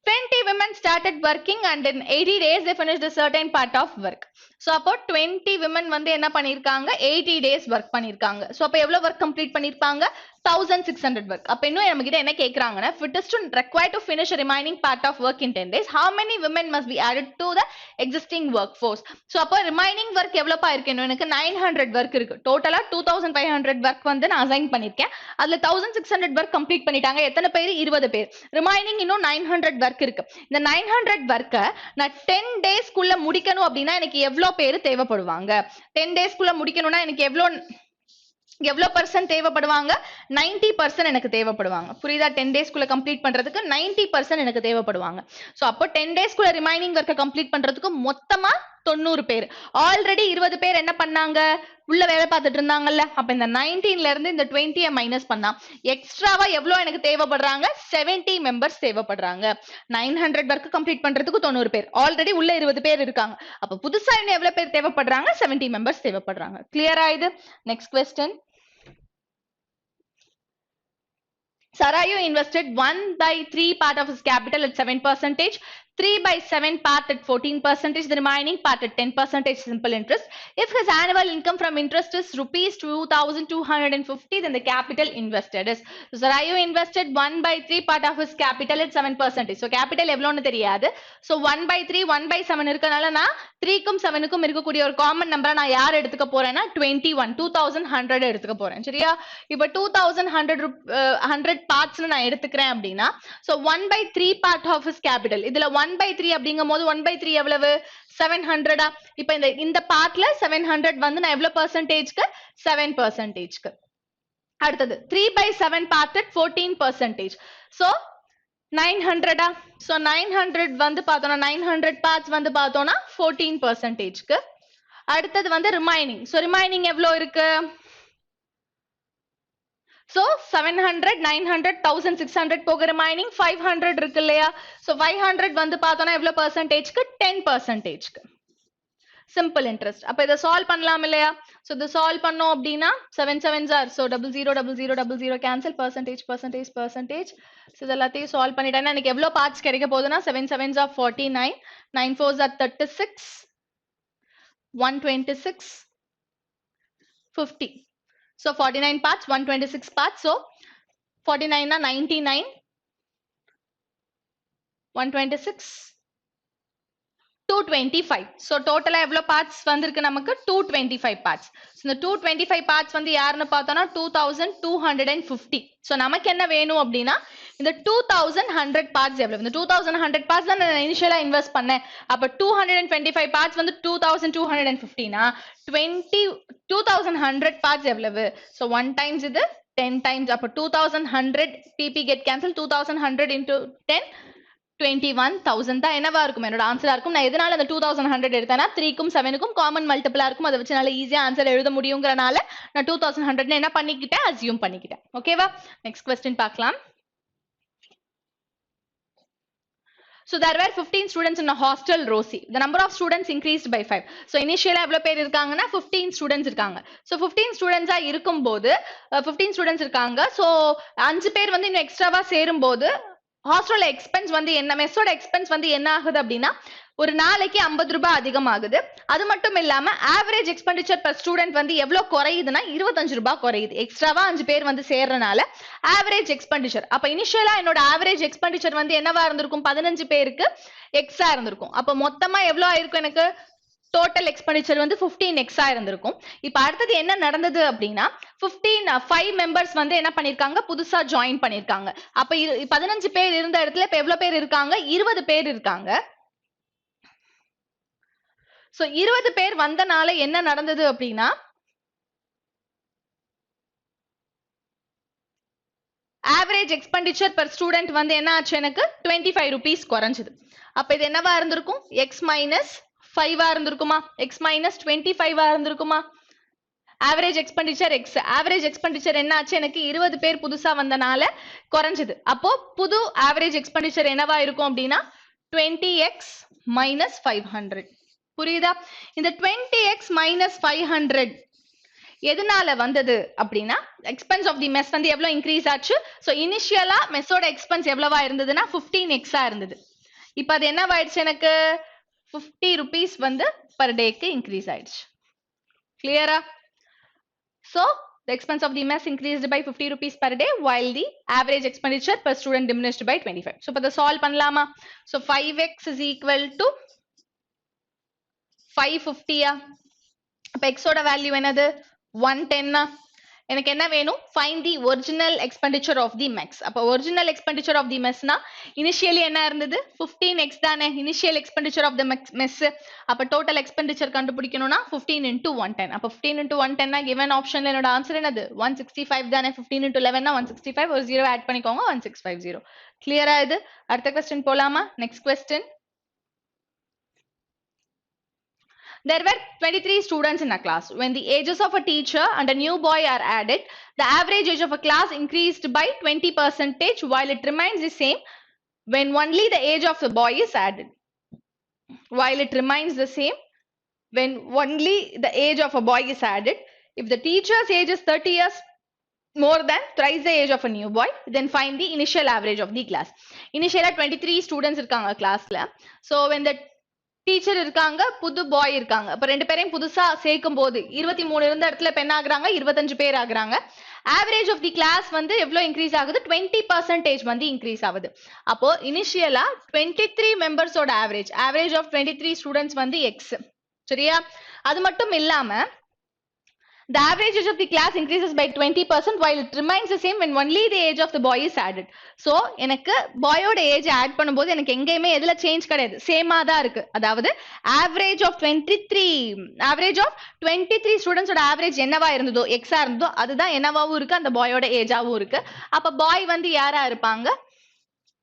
20 women started working and in 80 days they finished a certain part of work. So அப்போ 20 women வந்து என்ன பண்ணிருக்காங்க 80 days work பண்ணிருக்காங்க. So அப்போ எவ்வளவு work complete பண்ணிருப்பாங்க 1600 work. அப்ப இன்னும் நம்ம கிட்ட என்ன கேக்குறாங்கன்னா if it is to require to finish a remaining part of work in 10 days how many women must be added to the existing workforce. So அப்போ remaining work எவ்வளவுப்பா இருக்கு இன்னும் எனக்கு 900 work இருக்கு. டோட்டலா 2500 work வந்து நான் அசைன் பண்ணிருக்கேன். அதுல 1600 work complete பண்ணிட்டாங்க. எத்தனை பேர் 20 பேர். ரிமைனிங் இன்னும் 900 work இருக்கு. இந்த 900 work நான் 10 days குள்ள முடிக்கணும் அப்படினா எனக்கு எவ்வளவு பேர் தேவைப்படுவாங்க 10 days குள்ள முடிக்கணும்னா எனக்கு எவ்வளவு பர்சன்ட் தேவைப்படுவாங்க 90% எனக்கு தேவைப்படுவாங்க புரியுதா 10 days குள்ள கம்ப்ளீட் பண்றதுக்கு 90% எனக்கு தேவைப்படுவாங்க சோ அப்போ 10 days குள்ள ரிமைனிங் வர்க்க கம்ப்ளீட் பண்றதுக்கு மொத்தமா 90 பேர் ஆல்ரெடி 20 பேர் என்ன பண்ணாங்க உள்ள வேலை பார்த்துட்டு இருந்தாங்கல்ல அப்ப இந்த 19 ல இருந்து இந்த 20 மைனஸ் பண்ணா எக்ஸ்ட்ராவா எவ்வளவு எனக்கு தேவைப்படுறாங்க 70 மெம்பர்ஸ் தேவைப்படுறாங்க 900 வர்க்க கம்ப்ளீட் பண்றதுக்கு 90 பேர் ஆல்ரெடி உள்ள 20 பேர் இருக்காங்க அப்ப புதுசா இன்னும் எவ்வளவு பேர் தேவைப்படுறாங்க 70 மெம்பர்ஸ் தேவைப்படுறாங்க கிளியரா இது next question Sarayu invested 1/3 part of his capital at 7%, 3/7 part at 14%, the remaining part at 10% simple interest. If his annual income from interest is rupees 2,250, then the capital invested is. So Sarayu invested 1/3 part of his capital at 7%. So capital எவ்வளவுன்னு தெரியாது. So 1/3, 1/7 இருக்கனால நான் 3க்கும் 7க்கும் இருக்கக்கூடிய ஒரு common நம்பரை நான் யார் எடுத்துக்க போறேன்னா 2100 எடுத்துக்க போறேன் சரியா இப்போ 2100 பார்ட்ஸ் நான் எடுத்துக்கிறேன் அப்படின்னா so 1/3 part of his capital இதுல 1/3 அப்படிங்கும்போது 1/3 எவ்வளவு 700 இப்போ இந்த பார்ட்ல 700 வந்து நான் எவ்வளவு பெர்சன்டேஜ்க்கு 7%க்கு அடுத்தது 3/7 part at 14% so 900 so 900 வந்து பார்த்தோம்னா 900 parts வந்து பார்த்தோம்னா 14%க்கு அடுத்தது வந்து ரிமைனிங் so ரிமைனிங் எவ்வளவு இருக்கு so 700 900 1600 போக ரிமைனிங் 500 இருக்கு இல்லையா so 500 வந்து பார்த்தோம்னா எவ்வளவு பெர்சன்டேஜ்க்கு 10%க்கு simple interest அப்ப இத சால்வ் பண்ணலாம் இல்லையா so இத சால்வ் பண்ணோம் அப்படினா 7 7s are so 000000 cancel percentage so இதெல்லாத்தையும் சால்வ் பண்ணிட்டேன்னா எனக்கு எவ்வளவு பார்ட்ஸ் கிடைக்க போகுதுனா 7 7s are 49 9 4s are 36 126 50 so 49 parts 126 parts so 49 na 99 126 225 so total எவ்வளவு parts வந்திருக்கு நமக்கு 225 parts so இந்த 225 parts வந்து யாருன்னு பார்த்தோம்னா 2250 so நமக்கு என்ன வேணும் அப்படினா இந்த 2100 parts எவ்வளவு இந்த 2100 parts தான் நான் இனிஷியலா இன்வெஸ்ட் பண்ணேன் அப்ப 225 parts வந்து 2250 னா 2100 parts எவ்வளவு so 1 times இது 10 times அப்ப 2100 pp get cancel 2100 into 10 21,000 தான் என்னவா இருக்கும் என்னோட ஆன்சரா இருக்கும் நான் எதனால அந்த 2100 எடுத்தேனா 3க்கும் 7க்கும் காமன் மல்டிபிளா இருக்கும் அதை வச்சு நல்லா ஈஸியா ஆன்சர் எழுத முடியும்ங்கறனால நான் 2100 ன்னு என்ன பண்ணிக்கிட்டேன் அஸ்யூம் பண்ணிக்கிட்டேன் ஓகேவா நெக்ஸ்ட் क्वेश्चन பார்க்கலாம் So there were 15 students in a hostel Rosie the number of students increased by 5 so initially எவ்வளவு பேர் இருக்காங்கன்னா 15 students இருக்காங்க so 15 students இருக்கும்போது 15 students இருக்காங்க so 5 பேர் வந்து இன்னும் எக்ஸ்ட்ராவா சேரும்போது ஹாஸ்டல் எக்ஸ்பென்ஸ் வந்து என்ன மெஸ்ஸோட எக்ஸ்பென்ஸ் வந்து என்ன ஆகுது அப்படின்னா ஒரு நாளைக்கு 50 ரூபாய் அதிகமாகுது அது மட்டும் இல்லாம ஆவரேஜ் எக்ஸ்பெண்டிச்சர் per ஸ்டூடண்ட் வந்து எவ்வளவு குறையுதுன்னா 25 ரூபாய் குறையுது எக்ஸ்ட்ராவா 5 பேர் வந்து சேர்றனால ஆவரேஜ் எக்ஸ்பெண்டிச்சர் அப்ப இனிஷியலா என்னோட ஆவரேஜ் எக்ஸ்பெண்டிச்சர் வந்து என்னவா இருந்திருக்கும் 15 பேருக்கு எக்ஸ்ட்ரா இருந்திருக்கும் அப்ப மொத்தமா எவ்வளவு ஆயிருக்கும் எனக்கு total expenditure வந்து 15x இருந்திருக்கும் இப்ப அடுத்து என்ன நடந்தது அப்படினா 5 members வந்து என்ன பண்ணிருக்காங்க புதுசா ஜாயின் பண்ணிருக்காங்க அப்ப 15 பேர் இருந்த இடத்துல இப்ப எவ்வளவு பேர் இருக்காங்க 20 பேர் இருக்காங்க சோ 20 பேர் வந்தனால என்ன நடந்தது அப்படினா average expenditure per student வந்து என்ன ஆச்சு எனக்கு 25 rupees குறஞ்சது அப்ப இது என்னவா இருந்திருக்கும் x minus 5 இருந்திருக்குமா x minus 25 இருந்திருக்குமா average expenditure x average expenditure என்ன ஆச்சு எனக்கு 20 பேர் புதுசா வந்தனால குறஞ்சது அப்போ புது average expenditure என்னவா இருக்கும் அப்படினா 20x minus 500 புரியுதா இந்த 20x minus 500 எதனால வந்தது அப்படினா expense of the mess வந்து எவ்வளவு increase ஆச்சு so initially மெஸ்ஸோட expense எவ்வளவா இருந்ததுனா 15x இருந்தது இப்போ அது என்ன ஆயிடுச்சு எனக்கு 50 rupees வந்து per day க்கு increase ஆயிடுச்சு. Clear-ஆ? So, the expense of the mess increased by 50 rupees per day while the average expenditure per student diminished by 25. So, இப்போ solve பண்ணலாமா? So, 5x is equal to 550-ஆ? அப்ப x ஓட value என்னது? 110-ஆ? எனக்கு என்ன வேணும்? Find the original expenditure of the mess. அப்ப original expenditure of the messனா initially என்ன இருந்தது? 15x தானே initial expenditure of the mess. அப்ப total expenditure கண்டுபிடிக்கணும்னா 15 into 110. அப்ப 15 into 110 னா given optionல என்னோட ஆன்சர் என்னது? 165 தானே 15 into 11 னா 165 ஒரு 0 ஆட் பண்ணிக்கோங்க 1650. கிளியரா இது? அடுத்த question போலாமா? next question. There were 23 students in a class. When the ages of a teacher and a new boy are added, the average age of a class increased by 20% while it remains the same when only the age of the boy is added. While it remains the same when only the age of a boy is added. If the teacher's age is 30 years more than thrice the age of a new boy, then find the initial average of the class. Initially 23 students இருக்காங்க classல. So when the teacher இருக்காங்க புது பாய் இருக்காங்க அப்ப ரெண்டு பேரையும் புதுசா சேர்க்கும் போது 23 இருந்த இடத்துல இப்ப என்ன ஆகுறாங்க 25 பேர் ஆகுறாங்க ஆவரேஜ் ஆஃப் தி கிளாஸ் வந்து எவ்வளவு இன்க்ரீஸ் ஆகுது 20% வந்து இன்க்ரீஸ் ஆகுது அப்போ இனிஷியலா 23 மெம்பர்ஸோட ஆவரேஜ் ஆஃப் 23 ஸ்டூடெண்ட்ஸ் வந்து எக்ஸ் சரியா அது மட்டும் இல்லாம the average age of the class increases by 20% while it remains the same when only the age of the boy is added. So, எனக்கு boyயோட age add பண்ணும்போது எனக்கு எங்கேயுமே எதுல change கிடையாது சேமா தான் இருக்கு அதாவது average of 23 students ஓட average என்னவா இருந்ததோ x ஆ இருந்ததோ அதுதான் என்னவாவும் இருக்கு அந்த boyயோட age ஆவும் இருக்கு அப்ப boy வந்து யாரா இருப்பாங்க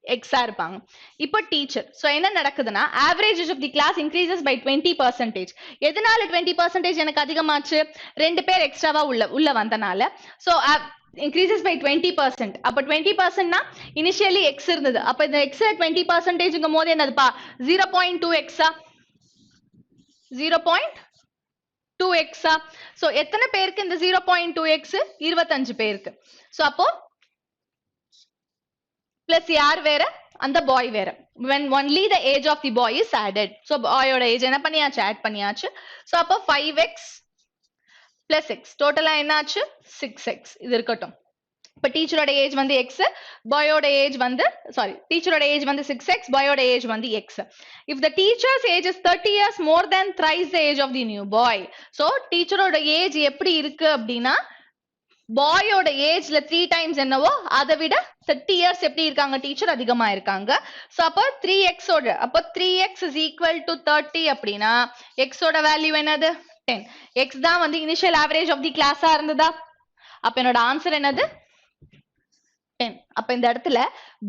x ஆ இருப்பாங்க இப்போ டீச்சர் சோ என்ன நடக்குதுன்னா average age of the class increases by 20% எதனால 20% எனக்கு அதிகமாச்சு ரெண்டு பேர் எக்ஸ்ட்ராவா உள்ள வந்தனால சோ increases by 20% அப்ப 20% னா initially x இருந்தது அப்ப இந்த x 20% ங்கும்போது என்னதுப்பா 0.2x 0.2x சோ எத்தனை பேருக்கு இந்த 0.2x 25 பேருக்கு சோ அப்போ plus யார் வேற அந்த பாய் வேற when only the age of the boy is added so boy ஓட ஏஜ் என்ன பண்ணியாச்சு ஆட் பண்ணியாச்சு so அப்போ 5x plus x டோட்டலா என்னாச்சு 6x இது இருக்கட்டும் இப்ப டீச்சரோட ஏஜ் வந்து x பாயோட ஏஜ் வந்து டீச்சரோட ஏஜ் வந்து 6x பாயோட ஏஜ் வந்து x if the teacher's age is 30 years more than thrice the age of the new boy so டீச்சரோட ஏஜ் எப்படி இருக்கு அப்படினா பாயோட ஏஜ்ல 3 டைம்ஸ் என்னவோ அதை விட 30 இயர்ஸ் எப்படி இருக்காங்க டீச்சர் அதிகமா இருக்காங்க சோ அப்ப 3x ஓட அப்ப 3x is equal to 30 அப்படினா x ஓட வேல்யூ என்னது 10 x தான் வந்து இனிஷியல் ஆவரேஜ் ஆஃப் தி கிளாஸா இருந்ததா அப்ப என்னோட ஆன்சர் என்னது 10 அப்ப இந்த இடத்துல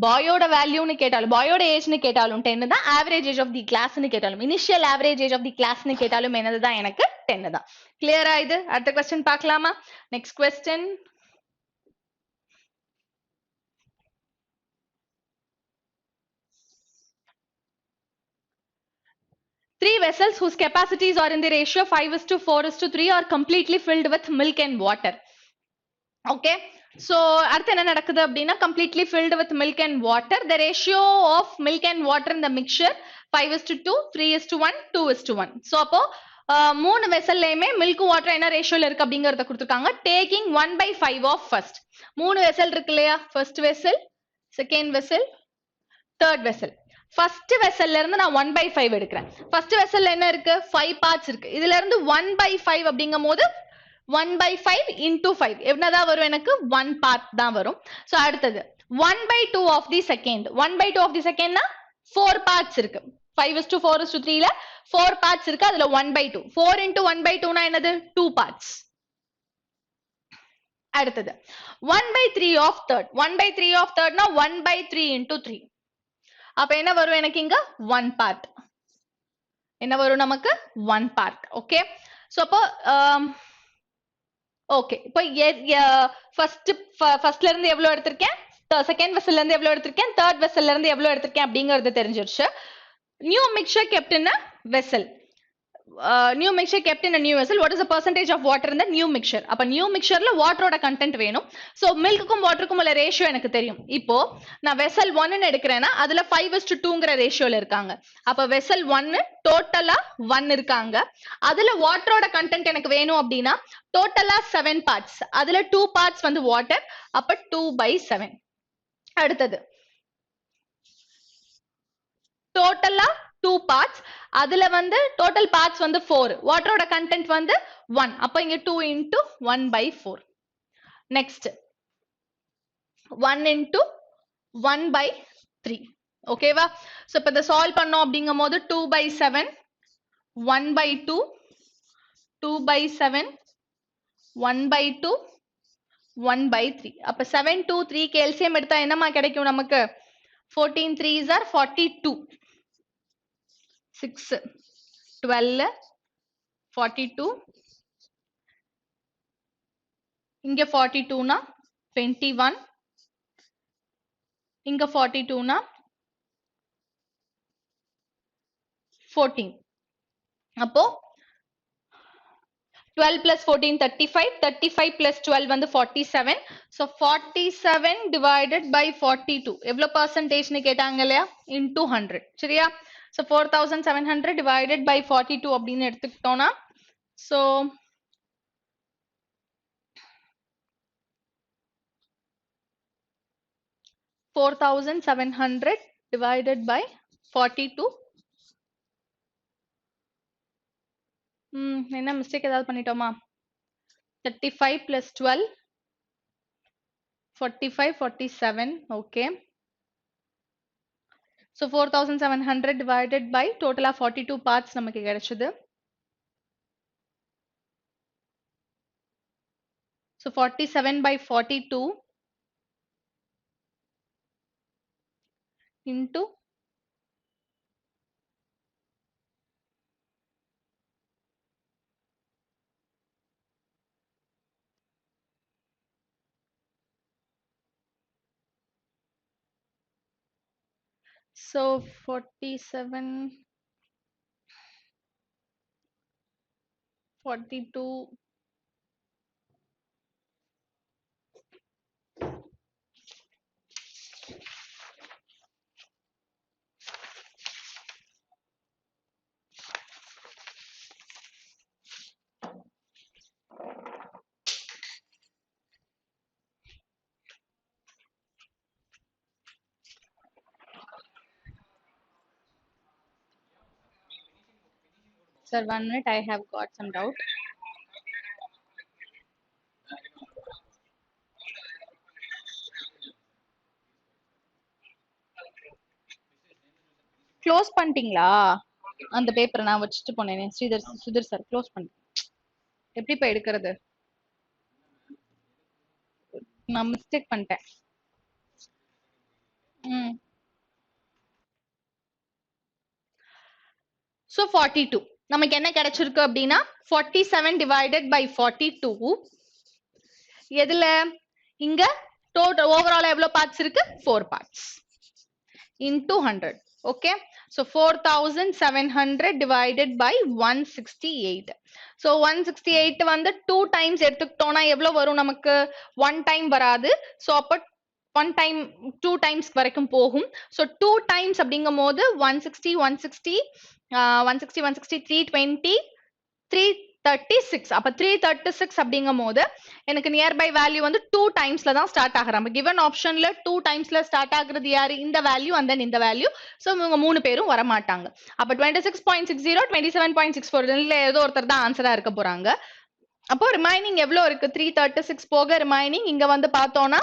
பாயோட வேல்யூன்னு கேட்டாலும் பாயோட ஏஜ்னு கேட்டாலும் 10 தான் ஆவரேஜ் ஏஜ் ஆஃப் தி கிளாஸ்னு கேட்டாலும் initial average age of the கிளாஸ்னு கேட்டாலும் என்னது தான் எனக்கு 10 தான் கிளியரா இது அடுத்த क्वेश्चन பார்க்கலாமா next question Three vessels whose capacities are in the ratio 5:4:3 are completely filled with milk and water. Okay. So, அடுத்து என்ன நடக்குது அப்படின்னா completely filled with milk and water. The ratio of milk and water in the mixture 5:2, 3:1, 2:1. So, அப்போ மூணு வெசல்லையுமே milk water என்ன ரேஷியோல இருக்கு அப்படிங்கறத கொடுத்துருக்காங்க டேக்கிங் 1/5 ஆஃப் ஃபர்ஸ்ட் மூணு வெசல் இருக்கு இல்லையா first vessel second vessel third vessel first வெசல்ல இருந்து நான் 1/5 எடுக்கிறேன் ஃபர்ஸ்ட் வெசல்ல என்ன இருக்கு 5 பார்ட்ஸ் இருக்கு இதுல இருந்து 1/5 அப்படிங்கும் போது 1/5 into 5 என்னதான் வரும் எனக்கு 1 part தான் வரும் சோ அடுத்தது 1/2 of the second 1/2 of the second னா 4 parts இருக்கு 5:4:3 ல 4 parts இருக்கு அதுல 1/2 4 into 1/2 னா என்னது 2 parts அடுத்தது 1/3 of third 1/3 of third னா 1/3 into 3 அப்ப என்ன வரும் எனக்கு இங்க 1 part என்ன வரும் நமக்கு 1 part ஓகே சோ அப்போ ஓகே இப்போ ஃபர்ஸ்ட்ல இருந்து எவ்வளவு எடுத்திருக்கேன் செகண்ட் வெசல்ல இருந்து எவ்வளவு எடுத்திருக்கேன் தேர்ட் வெசல்ல இருந்து எவ்வளவு எடுத்திருக்கேன் அப்படிங்கறது தெரிஞ்சிருச்சு new mixture kept in a vessel new mixture kept in a new vessel, what is the percentage of water in the new mixture? அப்ப new mixtureல waterோட content வேணும். So milkக்கும் waterக்கும் உள்ள ratio எனக்கு தெரியும். இப்போ நான் vessel 1 ன்னு எடுக்கிறேன்னா அதுல 5:2ங்கிற ரேஷியோல இருக்காங்க. அப்ப vessel 1 டோட்டலா 1 இருக்காங்க. அதுல waterோட content எனக்கு வேணும் அப்படின்னா டோட்டலா 7 parts. அதுல 2 parts வந்து water. அப்ப 2/7. அடுத்தது டோட்டலா 2 parts. அதுல வந்து total parts வந்து 4. வாட்டரோட content வந்து 1. அப்ப இங்க 2 into 1/4. Next 1 into 1/3. ஓகேவா? So இப்ப இத சால்வ் பண்ணோம் அப்படிங்கும் போது 2/7, 1/2, 2/7, 1/2, 1/3. அப்ப 7, 2, 3 க்கு LCM எடுத்தா என்னமா கிடைக்கும் நமக்கு? 14 3s are 42. 6, 12, 42. இங்க 42 னா 21. இங்க 42 னா 14. அப்போ 12 plus 14 35. 35 plus 12 வந்து 47. So 47 divided by 42. எவ்வளவு percentage னு கேட்டாங்க இல்லையா? into 100. சரியா? So 4700 divided by 42 அப்படின்னு எடுத்துக்கிட்டோம்னா so 4700 divided by 42. என்ன மிஸ்டேக் ஏதாவது பண்ணிட்டோமா? 35 plus 12 45 47. okay. So 4700 divided by total of 42 parts நமக்கு கிடைச்சது. So 47/42 into 47 42 Sir, 1 minute, I have got some doubt. Close பண்ணிட்டீங்களா? அந்த பேப்பரை நான் வச்சுட்டு போனேனே. சுதர் சார் க்ளோஸ் பண்ணு. எப்படி போய் எடுக்கிறது? நான் மிஸ்டேக் பண்ணிட்டேன். So 42. நமக்கு என்ன கிடைச்சிருக்கு அப்படின்னா 47 divided by 42. எதுல? இங்க டோட்டல் ஓவரால் எவ்வளவு பார்ட்ஸ் இருக்கு? 4 parts into 100. okay. So 4700 divided by 168. So 168 வந்து 2 times எடுத்துக்கிட்டோம்னா எவ்வளவு வரும் நமக்கு? 1 time வராது. So அப்ப 1 time 2 times வரைக்கும் போகும். So 2 times அப்படிங்கும் போது 160 160 160 160 320 336. அப்ப 336 அப்படிங்கும் போது எனக்கு நியர்பை வேல்யூ வந்து 2 டைம்ஸ்ல தான் ஸ்டார்ட் ஆகுறாங்க. கிவன் ஆப்ஷன்ல 2 டைம்ஸ்ல ஸ்டார்ட் ஆகுறது யாரு? இந்த வேல்யூ and then இந்த வேல்யூ. சோ இவங்க மூணு பேரும் வர மாட்டாங்க. அப்ப 26.60 27.64 இதுல ஏதோ ஒருத்தர் தான் ஆன்சரா இருக்க போறாங்க. அப்போ ரிமைனிங் எவ்வளவு இருக்கு? 336 போக ரிமைனிங் இங்க வந்து பார்த்தோம்னா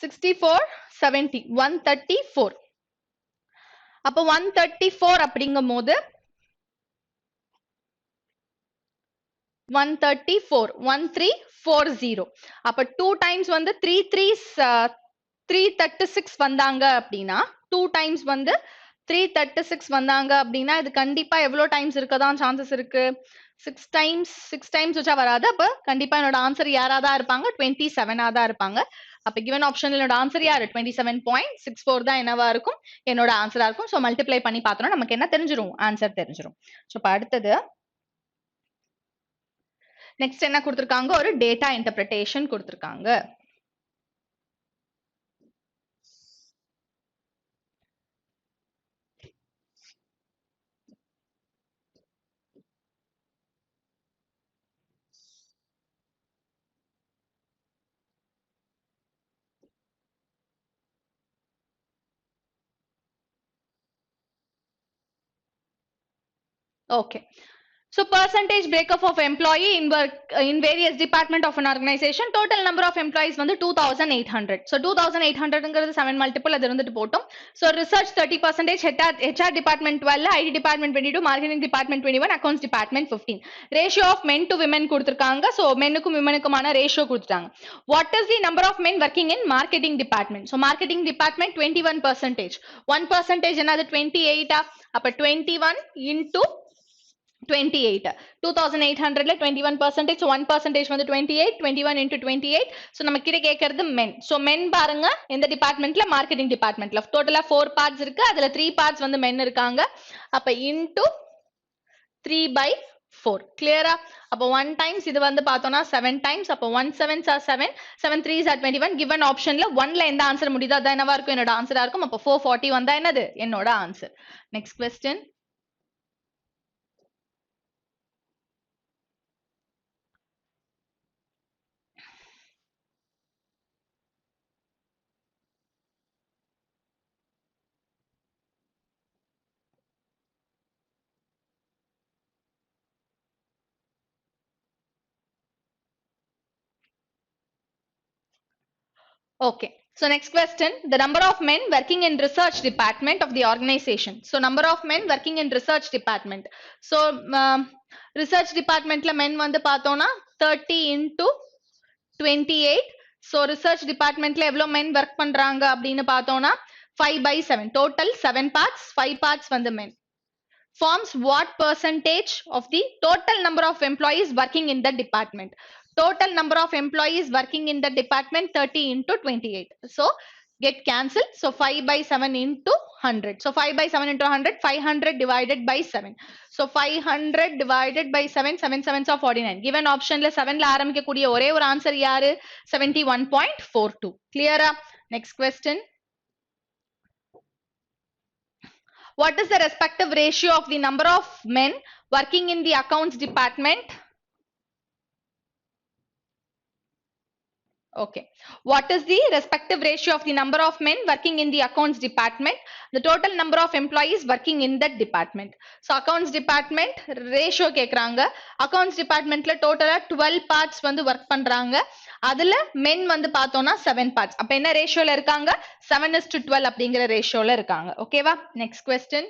64 70 134. அப்ப 134 அப்படிங்கும் போது 134 1340. அப்ப 2 times வந்து 336 வந்தாங்க அப்படின்னா 2 times வந்து 336 வந்தாங்க அப்படின்னா இது கண்டிப்பா எவ்வளவு டைம்ஸ் இருக்கதான் சான்சஸ் இருக்கு? 6 times வச்சா வராது. அப்ப கண்டிப்பா என்னோட ஆன்சர் யாரா தான் இருப்பாங்க? 27 தான் இருப்பாங்க. அப்ப given optionல என்னோட ஆன்சர் யாரு 27.64 தான் என்னவா இருக்கும் என்னோட ஆன்சரா இருக்கும். சோ மல்டிப்ளை பண்ணி பார்த்தோம்னா நமக்கு என்ன தெரிஞ்சிரும் ஆன்சர் தெரிஞ்சிரும். சோ இப்ப அடுத்தது நெக்ஸ்ட் என்ன கொடுத்திருக்காங்க ஒரு டேட்டா இன்டர்பிரேஷன் கொடுத்திருக்காங்க. Okay. So percentage breakup of employee in work in various department of an organization. Total number of employees வந்து 2800. So 2800ங்கிறது 7 multiple அது இருந்துட்டு போட்டோம். So research 30%, HR department 12, IT department 22, marketing department 21, accounts department 15. Ratio of men to women கொடுத்திருக்காங்க. So menனுக்கும் womenக்குமான ratio கொடுத்துட்டாங்க. What is the number of men working in marketing department? So marketing department 21%. 1% என்னது 28 அப்ப 21 into 28 2800 ல 21% so 1% வந்து 28 21 into 28 so நமக்கு கிட்ட கேக்குறது men so men பாருங்க இந்த டிபார்ட்மென்ட்ல மார்க்கெட்டிங் டிபார்ட்மென்ட்ல டோட்டலா 4 பார்ட்ஸ் இருக்கு அதுல 3 பார்ட்ஸ் வந்து men இருக்காங்க அப்ப into 3/4 clear-ஆ அப்ப 1 times இது வந்து பார்த்தோம்னா 7 times அப்ப 1 7s are 7 7 3s are 21 given optionல 1ல எந்த ஆன்சர் முடியுதோ அதான் என்னவா இருக்கும் என்னோட ஆன்சரா இருக்கும் அப்ப 440 வந்தா என்னது என்னோட answer next question. Okay. So next question, the number of men working in research department of the organization. So number of men working in research department. So research department la men வந்து பார்த்தோம்னா 30 into 28. So research department la எவ்வளவு men work பண்றாங்க அப்படின்னு பார்த்தோம்னா 5/7. Total 7 parts, 5 parts வந்து men. Forms what percentage of the total number of employees working in the department? Total number of employees working in the department 30 into 28. So get cancelled. So 5/7 into 100. So 5/7 into 100, 500 divided by 7. So 500 divided by 7, 7 7s are 49. Given option la 7 la ஆரம்பிக்க கூடிய ஒரே ஒரு answer யாரு 71.42. Clear-ஆ? Next question. What is the respective ratio of the number of men working in the accounts department? Okay. What is the respective ratio of the number of men working in the accounts department? The total number of employees working in that department. So accounts department ratio கேக்குறாங்க. Accounts departmentல total 12 parts வந்து work பண்றாங்க. அதுல men வந்து பார்த்தோம்னா 7 parts. அப்ப என்ன ரேஷியோல இருக்காங்க 7:12 அப்படிங்கிற ரேஷியோல இருக்காங்க. ஓகேவா? Next question.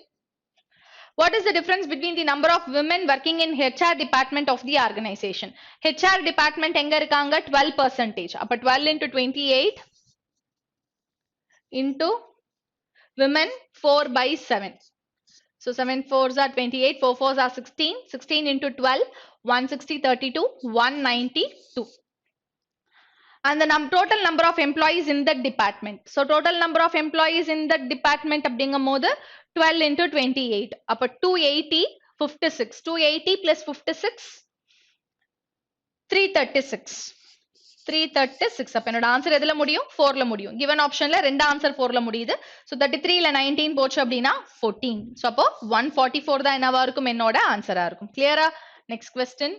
What is the difference between the number of women working in HR department of the organization? HR department எங்க இருக்காங்க 12%. அப்ப 12 into 28 into women 4/7. So 7 4s are 28, 4 4s are 16, 16 into 12, 160, 32, 192. And the total number of employees in that department. So total number of employees in that department அப்படிங்கும்போது 12 into 28. அப்ப 280, 56. 280 plus 56, 336. 336. அப்ப என்னோட answer எதுல முடியும் 4ல முடியும். given optionல ரெண்டு ஆன்சர் 4ல முடியுது. So 33ல 19 போச்சு அப்படின்னா 14. So அப்போ 144 தான் என்னவா இருக்கும் என்னோட ஆன்சரா இருக்கும். கிளியரா? Next question.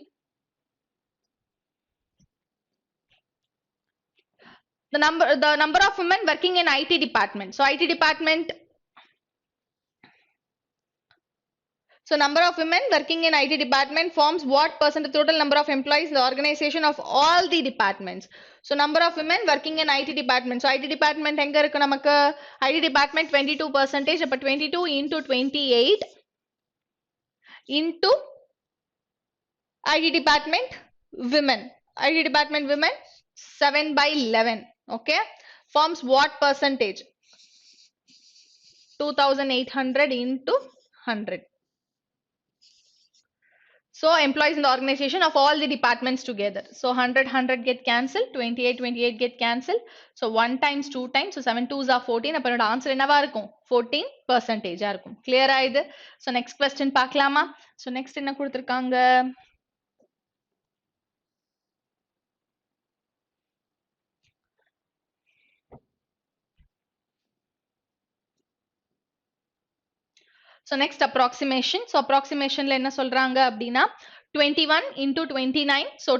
The number of women working in IT department. So IT department. So number of women working in IT department forms what percent of total number of employees in the organization of all the departments. So number of women working in IT department. So IT department எங்க இருக்கு நமக்கு IT department 22%. அப்ப 22 into 28 into IT department women. IT department women 7/11. Okay. Forms what percentage? 2800 into 100. So employees in the organization of all the departments together. So 100 get cancelled, 28 get cancelled. So 1 times 2 times, so 7 2s are 14. அப்ப என்னோட answer என்னவா இருக்கும்? 14% இருக்கும். Clear ஆயுது? So next question பார்க்கலாமா? So next என்ன கொடுத்திருக்காங்க? So next approximation. So approximation ல என்ன சொல்றாங்க அப்படின்னா 21 into 29. So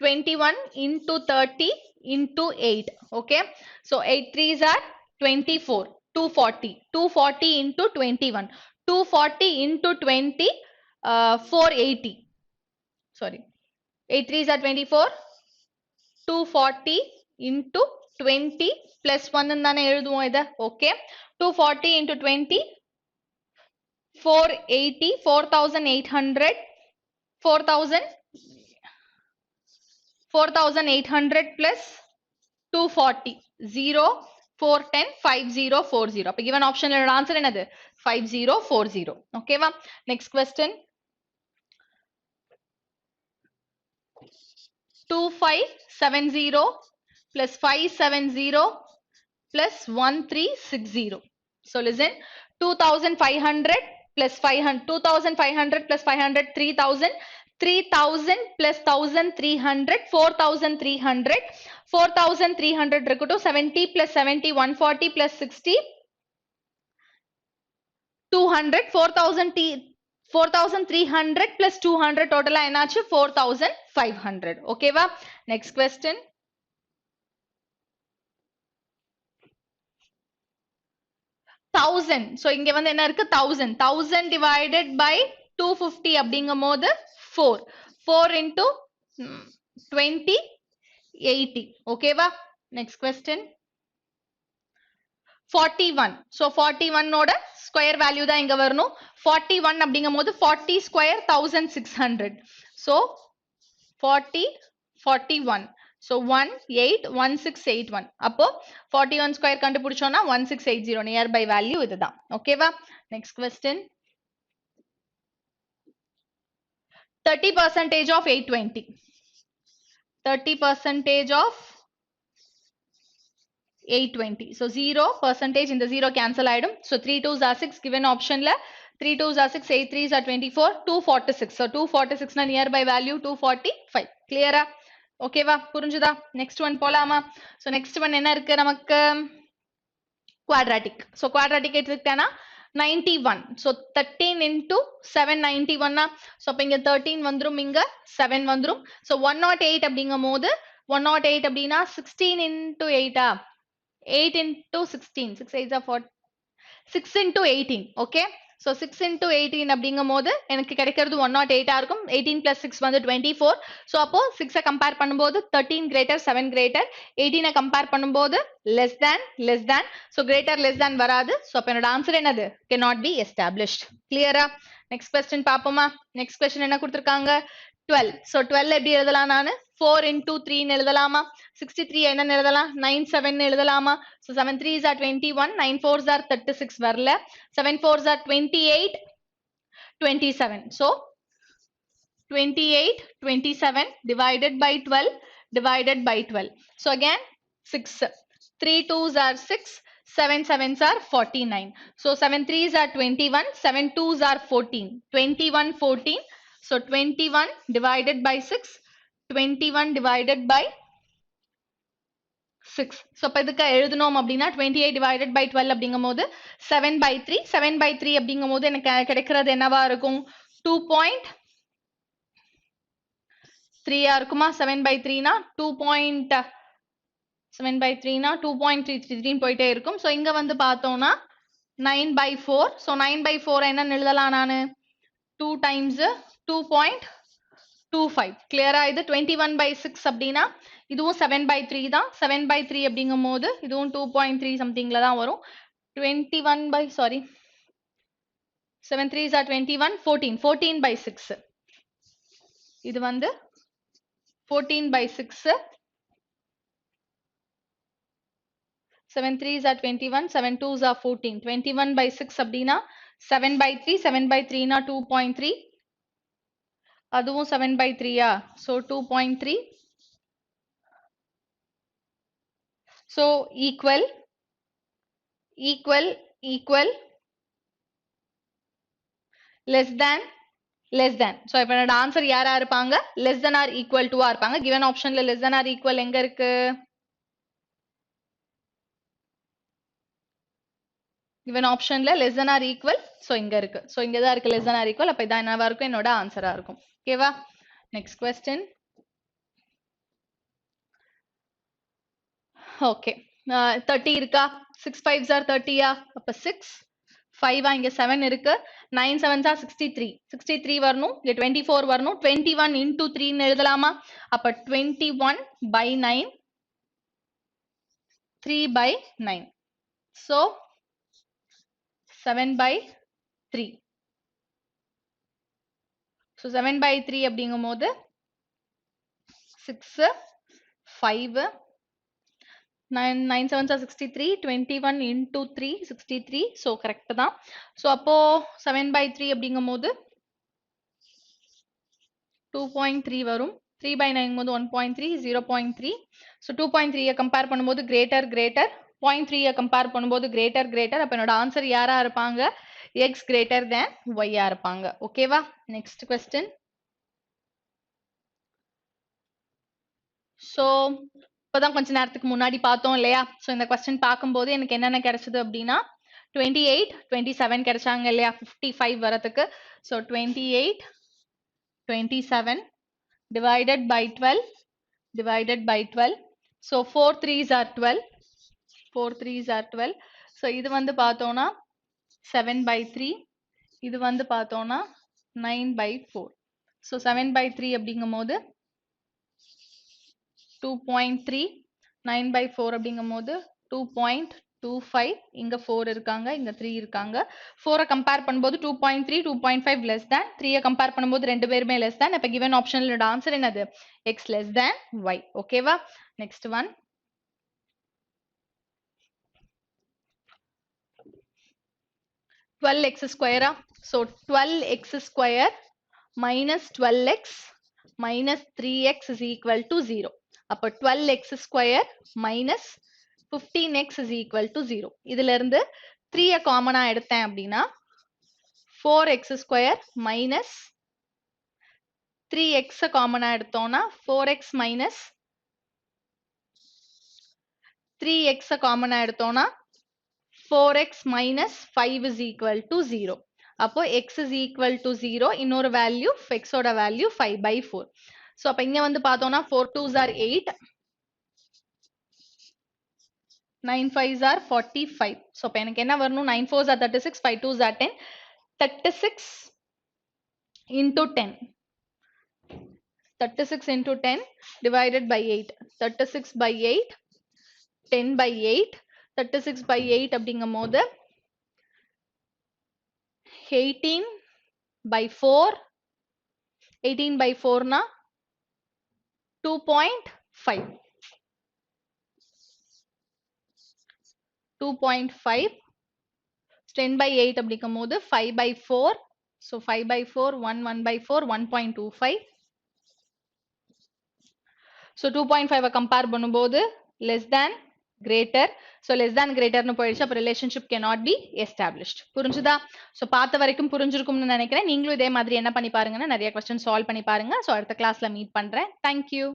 21 into 30 into 8. Okay. So 8 threes are 24. 240. 240 into 21. 240 into 20. 480. Sorry. 8 threes are 24. 240 into 20 plus 1 தானே எழுதுவோம் இதை. Okay. 240 into 20. 480, 4,800, 4,800 plus 240, 0, 410, 5040. அப்ப given option ல answer என்னது? 5040. Okay வா? Next question. 2570 plus 570 plus 1360. So listen, 2500 plus 500, 2500 plus 500, 3000, 3000 plus 1300, 4300, 4300 இருக்கட்டும், 70 plus 70, 140 plus 60, 200, 4300 plus 200 total என்னாச்சு 4500. Okay வா? Next question. 1000. So இங்க வந்து என்ன இருக்கு 1000. 1000 divided by 250 அப்படிங்கும்போது 4. 4 into 20, 80. Okay வா? Next question. 41. So 41 ஓட square value தான் இங்க வரணும். 41 அப்படிங்கும்போது 40 square 1600. So 40, 41. So 181681. அப்போ 41 square கண்டுபிடிச்சோம்னா 1680 nearby value இதுதான். ஓகேவா? Next question. 30% of 820. 30% of 820. So 0% இந்த 0 cancel ஆயிடும். So 3 2s are 6 given option ல 3 2s are 6, 8 3s are 24, 246. So 246 na nearby value 245. Clear ஆ? ஓகேவா? புரிஞ்சுதா? Next one போலாமா? So next one என்ன இருக்கு நமக்கு? Quadratic. So quadratic எடுத்துக்கிட்டேனா 91. So 13 into 791. So அப்ப இங்க 13 வந்துரும், இங்க 7 வந்துரும். So 108 அப்படிங்கும்போது 108 அப்படின்னா 16 into 8 8 into 16. 6 8 are 4. 6 into 18. Okay. So 6 into 18 அப்படிங்கும்போது எனக்கு கிடைக்கிறது 108 இருக்கும். 18 plus 6 வந்து 24. So அப்போ 6 compare பண்ணும்போது 13 greater, 7 greater. 18 compare பண்ணும்போது less than. So greater less than வராது. So அப்போ என்னோட answer என்னது? Cannot be established. Clear ah? Next question பாப்போமா? Next question என்ன கொடுத்திருக்காங்க? 12. So 12 எப்படி எழுதலாம் நானு? 4 into 3 ன்னு எழுதலாமா? 63 என்ன எழுதலாம்? 97 எழுதலாமா? So 7 3s are 21, 9 4s are 36 வரல. 7 4s are 28, 27. So 28, 27 divided by 12, divided by 12. So again 6. 3 2s are 6, 7 7s are 49. So 7 3s are 21, 7 2s are 14. 21 14. So 21 divided by 6, 21 divided by 6. So அப்ப இதுக்கு எழுதணும் அப்படின்னா 28 divided by 12 அப்படிங்கும்போது 7 by 3. 7 by 3 அப்படிங்கும்போது எனக்கு கிடைக்கிறது என்னவா இருக்கும்? 2.3 இருக்குமா? 7 by 3 னா 7 by 3 னா 2.333 போயிட்டே இருக்கும். So இங்க வந்து பார்த்தோம்னா 9 by 4. So 9 by 4 என்ன எழுதலாம் நானு? 2 times 2.25. Clear ஆ? இது 21 by 6 அப்படின்னா இதுவும் 7 by 3 தான். 7 by 3 அப்படிங்கும்போது இதுவும் 2.3 somethingல தான் வரும். 21 by 7 3s are 21, 14. 14 by 6. இது வந்து 14 by 6. 7 3s are 21, 7 2s are 14. 21 by 6 அப்படின்னா 7 by 3. 7 by 3 னா 2.3. அதுவும் 7/3 so 2.3 so equal less than so இப்ப என்னோட ஆன்சர் யாரா இருப்பாங்க less than or equal to இருப்பாங்க given optionல less than or equal எங்க இருக்கு given optionல less than or equal so இங்க இருக்கு so இங்க தான் இருக்கு less than or equal அப்ப இதான் என்னவா இருக்கும் என்னோட ஆன்சரா இருக்கும் ஓகேவா next question okay 30 இருக்கா 6 5s are 30 அப்ப 6 5 இங்க 7 இருக்கு 9 7s are 63 63 வரணும் இங்க 24 வரணும் 21 into 3 ன்னு எழுதலாமா அப்ப 21 by 9 3 by 9 so 7/3 so 7/3 அப்படிங்கும்போது 6 5 9 7s are 63 21 into 3 63 so correct தான் so அப்போ 7/3 அப்படிங்கும்போது 2.3 வரும் 3/9 போது 1.3 0.3 so 2.3 கம்பேர் பண்ணும்போது greater 0.3 கம்பேர் பண்ணும்போது greater அப்ப என்னோட ஆன்சர் யாரா இருப்பாங்க x greater than y இருப்பாங்க ஓகேவா next question so இப்பதான் கொஞ்ச நேரத்துக்கு முன்னாடி பார்த்தோம் இல்லையா சோ இந்த கொஸ்டின் பார்க்கும்போது எனக்கு என்னென்ன கிடைச்சது அப்படின்னா 28 27 கிடைச்சாங்க இல்லையா 55 வரதுக்கு so 28 27 divided by 12 so 4 3s are 12 so இது வந்து பார்த்தோம்னா 7/3 இது வந்து பார்த்தோம்னா 9/4 so 7/3 அப்படிங்கும்போது 2.3 9/4 அப்படிங்கும்போது 2.25 இங்க 4 இருக்காங்க இங்க 3 இருக்காங்க 4 கம்பேர் பண்ணும்போது 2.3 2.5 less than 3 கம்பேர் பண்ணும்போது ரெண்டு பேருமே less than அப்ப given optionல ஆன்சர் என்னது x less than y ஓகேவா next one x square so 12x square minus 12x minus 3x is equal to 0 அப்ப 12x square minus 15x is equal to 0 இதுல இருந்து 3 காமனா எடுத்தேன் அப்படின்னா 4x square minus 3x காமனா எடுத்தோம்னா 4x minus 3x காமனா எடுத்தோம்னா 4x minus 5 is equal to 0 அப்போ x is equal to 0 இன்னொரு வேல்யூ x ஓட வேல்யூ 5/4 so அப்ப இங்க வந்து பார்த்தோம்னா 4 2s are 8 9 5s are 45 so அப்ப எனக்கு என்ன வரணும் 9 4s are 36 5 2s are 10 36 into 10 36 into 10 divided by 8 36 by 8 10 by 8 36 by 8 அப்படிங்கும்போது 18/4 18/4 னா 2.5 2.5 10/8 அப்படிங்கும்போது 5/4 so 5/4 1/4 1.25 so 2.5 கம்பேர் பண்ணும்போது less than greater so less than greater னு போயிடுச்சு அப்ப relationship cannot be established புரிஞ்சுதா so பார்த்த வரைக்கும் புரிஞ்சிருக்கும்னு நினைக்கிறேன் நீங்களும் இதே மாதிரி என்ன பண்ணி பாருங்கன்னா நிறைய क्वेश्चन சால்வ் பண்ணி பாருங்க so அடுத்த கிளாஸ்ல மீட் பண்றேன் thank you